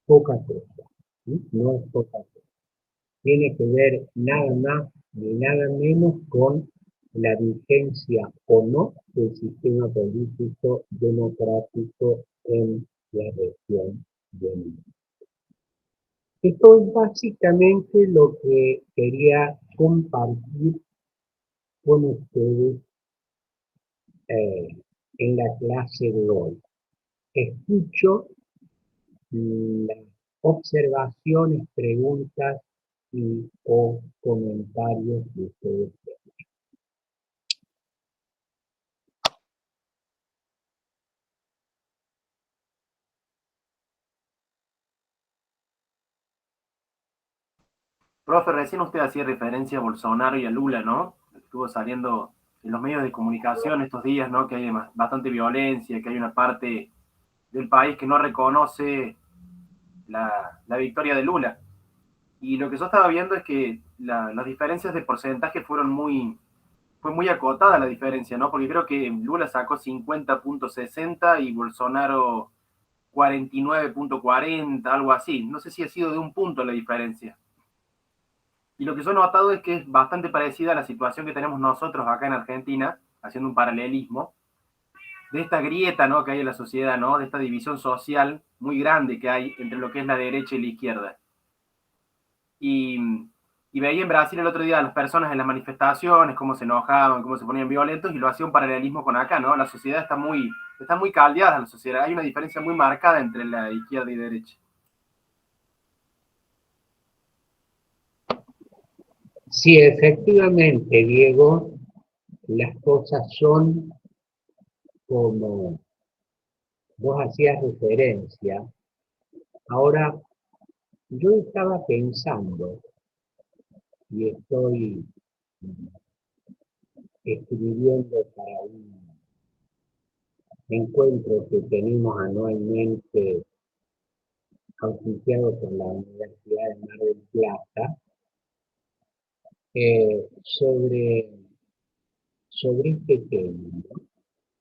Speaker 1: poca cosa, ¿sí? No es poca cosa. Tiene que ver nada más ni nada menos con la vigencia o no del sistema político democrático en la región de México. Esto es básicamente lo que quería compartir con ustedes en la clase de hoy. Escucho las observaciones, preguntas y o comentarios de ustedes.
Speaker 2: Profe, recién usted hacía referencia a Bolsonaro y a Lula, ¿no? Estuvo saliendo en los medios de comunicación estos días, ¿no? Que hay bastante violencia, que hay una parte del país que no reconoce la victoria de Lula. Y lo que yo estaba viendo es que las diferencias de porcentaje fue muy acotada la diferencia, ¿no? Porque creo que Lula sacó 50.60 y Bolsonaro 49.40, algo así. No sé si ha sido de un punto la diferencia. Y lo que yo he notado es que es bastante parecida a la situación que tenemos nosotros acá en Argentina, haciendo un paralelismo, de esta grieta, ¿no?, que hay en la sociedad, ¿no?, de esta división social muy grande que hay entre lo que es la derecha y la izquierda. Y, y veía en Brasil el otro día a las personas en las manifestaciones, cómo se enojaban, cómo se ponían violentos, y lo hacía un paralelismo con acá, ¿no? La sociedad está muy caldeada, la sociedad. Hay una diferencia muy marcada entre la izquierda y derecha.
Speaker 1: Sí, efectivamente, Diego, las cosas son como vos hacías referencia. Ahora, yo estaba pensando y estoy escribiendo para un encuentro que tenemos anualmente auspiciado por la Universidad de Mar del Plata, sobre este tema, ¿no?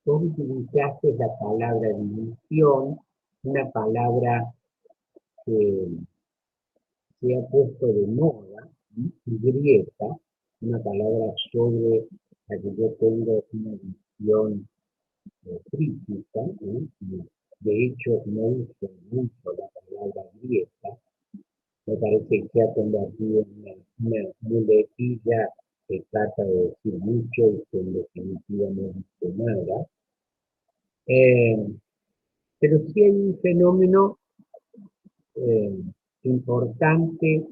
Speaker 1: Vos utilizaste la palabra división, una palabra que se ha puesto de moda, ¿sí? Grieta, una palabra sobre la que yo tengo una visión crítica, ¿sí? De hecho no uso mucho la palabra grieta, me parece que se ha convertido en una muletilla que trata de decir mucho y que en definitiva no dice nada. Pero sí hay un fenómeno importante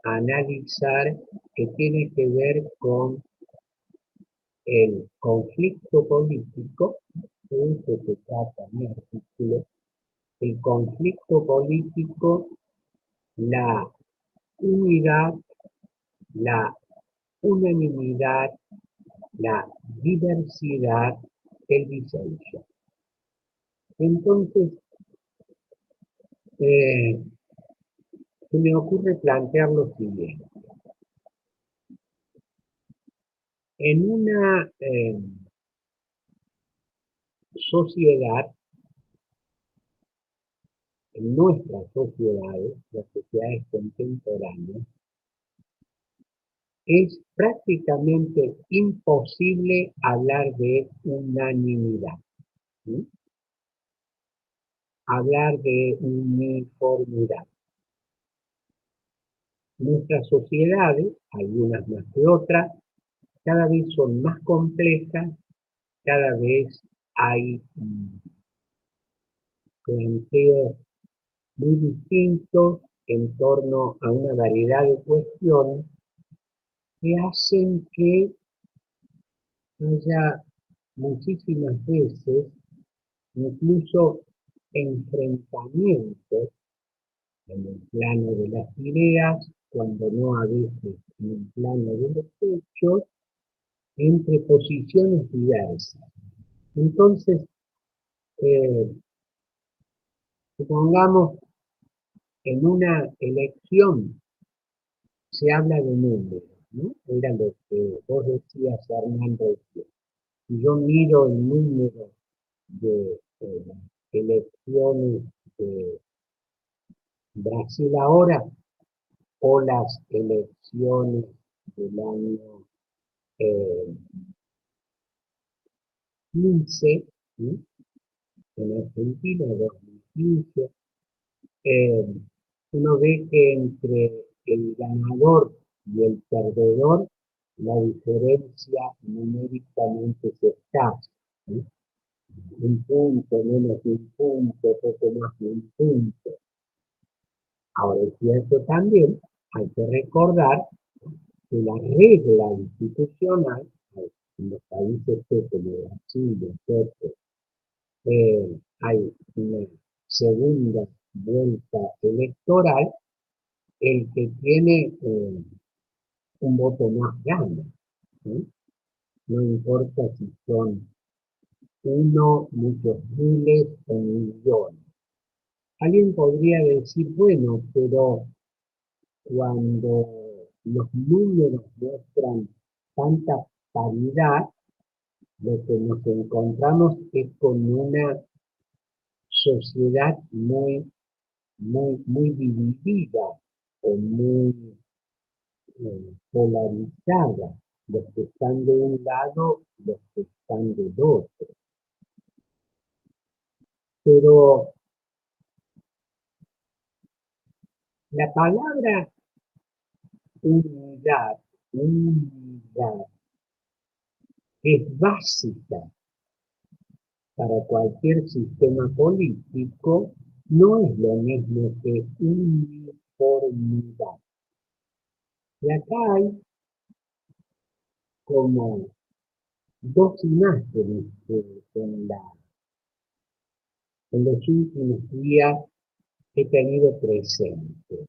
Speaker 1: a analizar que tiene que ver con el conflicto político, de eso se trata mi artículo, el conflicto político, la unidad, la unanimidad, la diversidad, el disenso. Entonces, se me ocurre plantear lo siguiente. En una sociedad, en nuestras sociedades, las sociedades contemporáneas, es prácticamente imposible hablar de unanimidad, ¿sí? Hablar de uniformidad. Nuestras sociedades, algunas más que otras, cada vez son más complejas, cada vez hay planteos muy distintos en torno a una variedad de cuestiones que hacen que haya muchísimas veces incluso enfrentamientos en el plano de las ideas, cuando no a veces en el plano de los hechos, entre posiciones diversas. Entonces, supongamos en una elección se habla de números, ¿no? Era lo que vos decías, Hernando. Si yo miro el número de elecciones de Brasil ahora o las elecciones del año 15, ¿sí? En Argentina, 2015, uno ve que entre el ganador y el perdedor la diferencia numéricamente es escasa, ¿sí? Un punto, menos de un punto, poco más de un punto. Ahora es cierto también, hay que recordar que la regla institucional en los países como Brasil, etc., hay una segunda vuelta electoral, el que tiene un voto más gana, ¿sí? No importa si son uno, muchos miles o millones. Alguien podría decir, bueno, pero cuando los números muestran tanta paridad, lo que nos encontramos es con una sociedad muy dividida o muy polarizada, los que están de un lado, los que están del otro. Pero la palabra unidad es básica para cualquier sistema político, no es lo mismo que uniformidad. Y acá hay como dos imágenes que en los últimos días he tenido presente.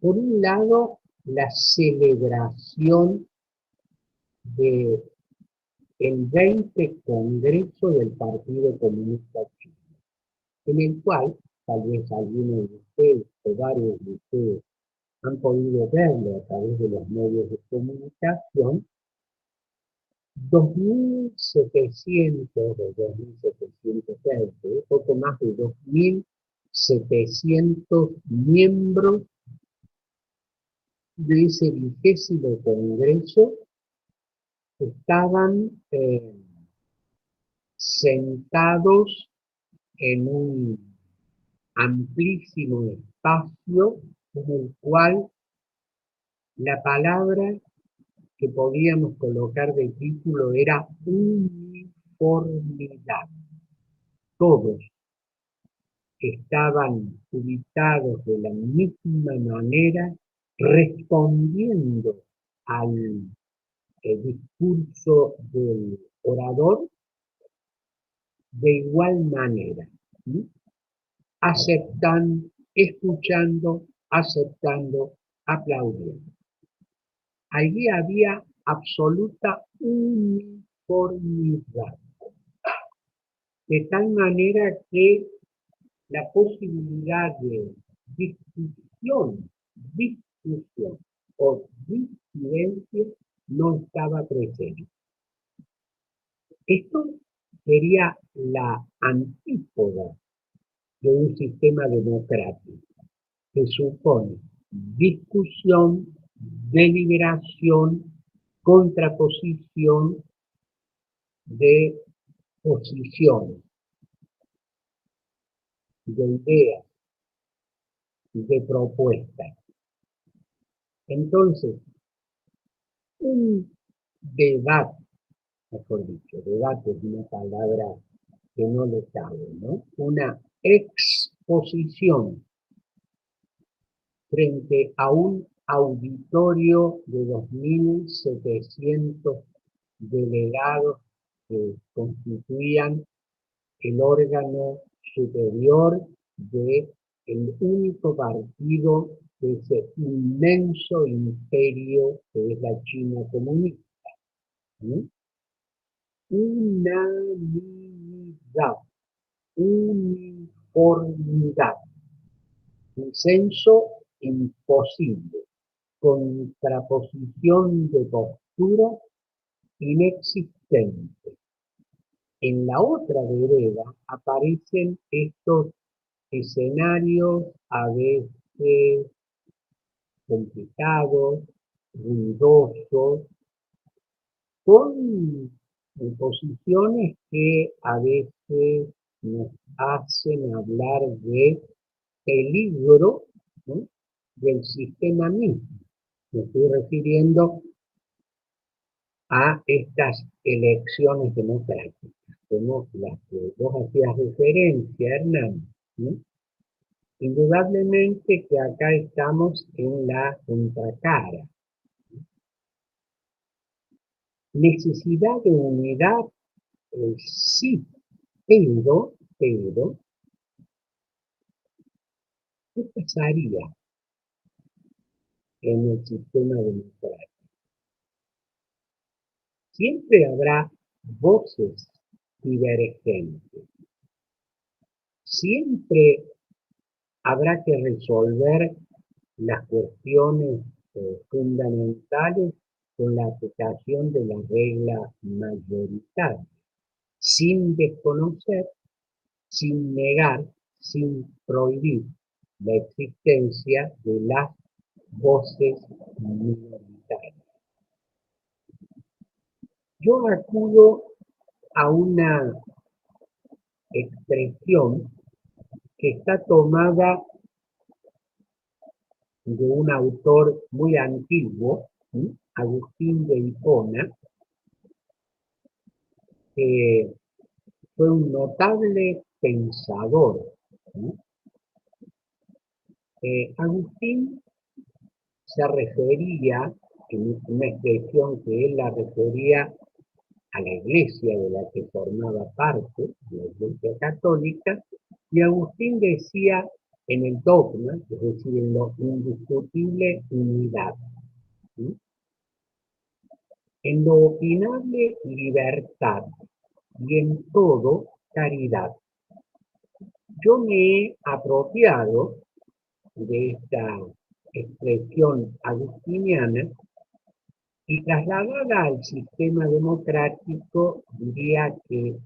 Speaker 1: Por un lado, la celebración del 20 Congreso del Partido Comunista Chino, en el cual, tal vez algunos de ustedes o varios de ustedes han podido verlo a través de los medios de comunicación, 2.700 o 2.720, poco más de 2.700 miembros de ese 20º Congreso estaban sentados en un amplísimo espacio en el cual la palabra que podíamos colocar de título era uniformidad. Todos estaban ubicados de la misma manera, respondiendo al discurso del orador de igual manera, ¿sí? aceptando, escuchando, aceptando, aplaudiendo. Allí había absoluta uniformidad, de tal manera que la posibilidad de discusión o disidencia no estaba presente. Esto sería la antípoda de un sistema democrático que supone discusión, deliberación, contraposición de posiciones, de ideas, de propuestas. Entonces, un debate, mejor dicho, debate es una palabra que no le cabe, ¿no? Una exposición frente a un auditorio de 2.700 delegados que constituían el órgano superior del único partido de ese inmenso imperio que es la China comunista. ¿Sí? Unanimidad, uniformidad, consenso imposible, contraposición de postura inexistente. En la otra vereda aparecen estos escenarios a veces complicados, ruidosos, con posiciones que a veces nos hacen hablar de peligro, ¿no?, del sistema mismo. Me estoy refiriendo a estas elecciones democráticas, como las que vos hacías referencia, Hernán, ¿no? Indudablemente que acá estamos en la contracara. Necesidad de unidad, sí, pero, ¿qué pasaría en el sistema democrático? Siempre habrá voces divergentes. Siempre habrá que resolver las cuestiones fundamentales con la aplicación de la regla mayoritaria, sin desconocer, sin negar, sin prohibir la existencia de las voces minoritarias. Yo acudo a una expresión que está tomada de un autor muy antiguo, ¿sí?, Agustín de Hipona, que fue un notable pensador, ¿sí? Agustín se refería, en una expresión que él la refería a la iglesia de la que formaba parte, la iglesia católica, y Agustín decía en el dogma, es decir, en lo indiscutible, unidad, ¿sí?, en lo opinable, libertad, y en todo, caridad. Yo me he apropiado de esta expresión agustiniana y trasladada al sistema democrático diría que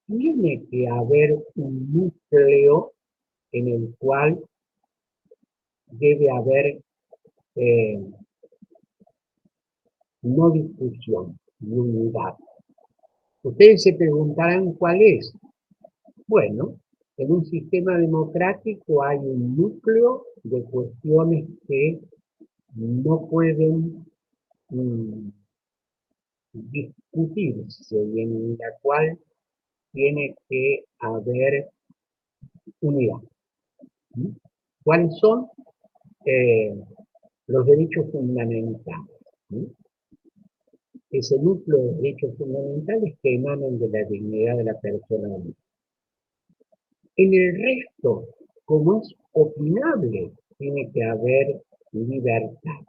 Speaker 1: tiene que haber un núcleo en el cual debe haber no discusión, ni unidad. Ustedes se preguntarán cuál es. Bueno, en un sistema democrático hay un núcleo de cuestiones que no pueden discutirse y en la cual tiene que haber unidad. ¿Sí? ¿Cuáles son? Los derechos fundamentales. ¿Sí? Ese núcleo de derechos fundamentales que emanan de la dignidad de la persona humana. En el resto como es opinable, tiene que haber libertad.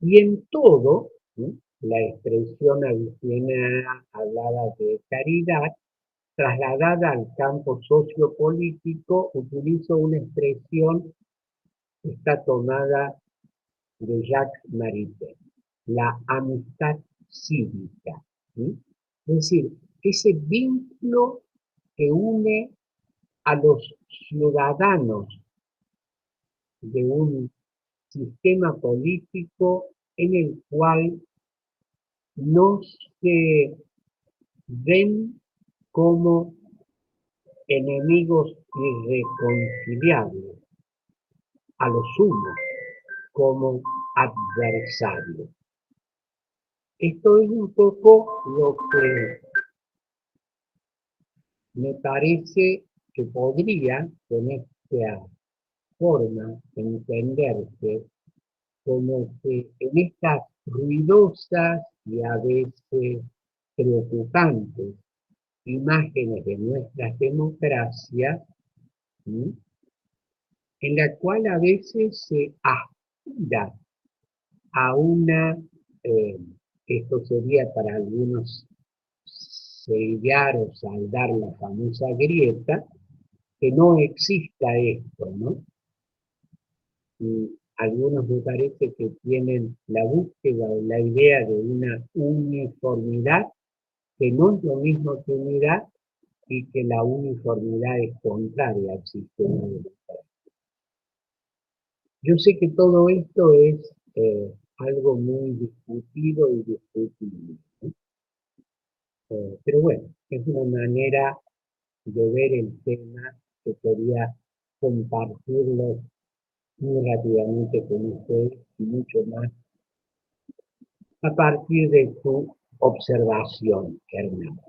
Speaker 1: Y en todo, ¿sí?, la expresión avicenna hablaba de caridad, trasladada al campo sociopolítico, utilizo una expresión que está tomada de Jacques Maritain, la amistad cívica, ¿sí? Es decir, ese vínculo que une a los ciudadanos de un sistema político en el cual no se ven como enemigos irreconciliables, a lo sumo como adversarios. Esto es un poco lo que me parece que podría, con esta forma, entenderse como que en estas ruidosas y a veces preocupantes imágenes de nuestras democracias, ¿sí?, en la cual a veces se aspira a una, esto sería para algunos sellar o saldar la famosa grieta, que no exista esto, ¿no? Y algunos me parece que tienen la búsqueda o la idea de una uniformidad, que no es lo mismo que unidad, y que la uniformidad es contraria al sistema democrático. Yo sé que todo esto es algo muy discutido y discutible, ¿no? Pero bueno, es una manera de ver el tema que quería compartirlo muy rápidamente con ustedes y mucho más a partir de su observación, Hernán.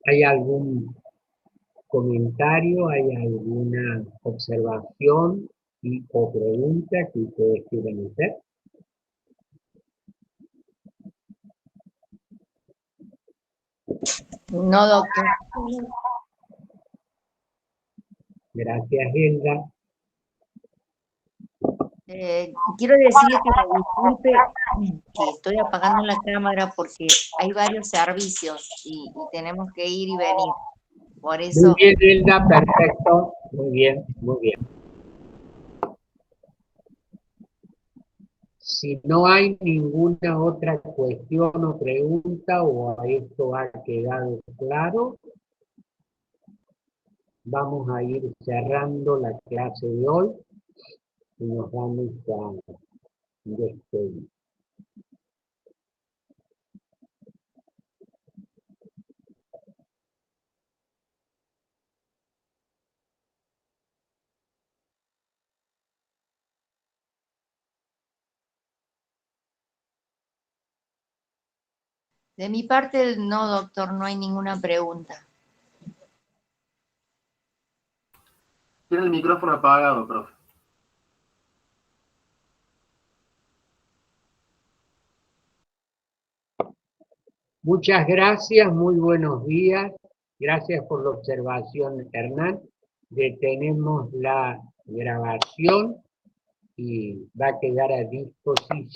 Speaker 1: ¿Hay algún comentario, hay alguna observación o pregunta que ustedes quieran hacer?
Speaker 4: No, doctor.
Speaker 1: Gracias, Helga.
Speaker 4: Quiero decirle que me disculpe que estoy apagando la cámara porque hay varios servicios y tenemos que ir y venir. Por
Speaker 1: Muy
Speaker 4: eso,
Speaker 1: bien, Helga, perfecto. Muy bien, muy bien. Si no hay ninguna otra cuestión o pregunta o a esto ha quedado claro, vamos a ir cerrando la clase de hoy y nos vamos a despedir.
Speaker 4: de mi parte, no, doctor, no hay ninguna pregunta.
Speaker 2: Tiene el micrófono apagado, profe.
Speaker 1: Muchas gracias, muy buenos días. Gracias por la observación, Hernán. Detenemos la grabación y va a quedar a disposición.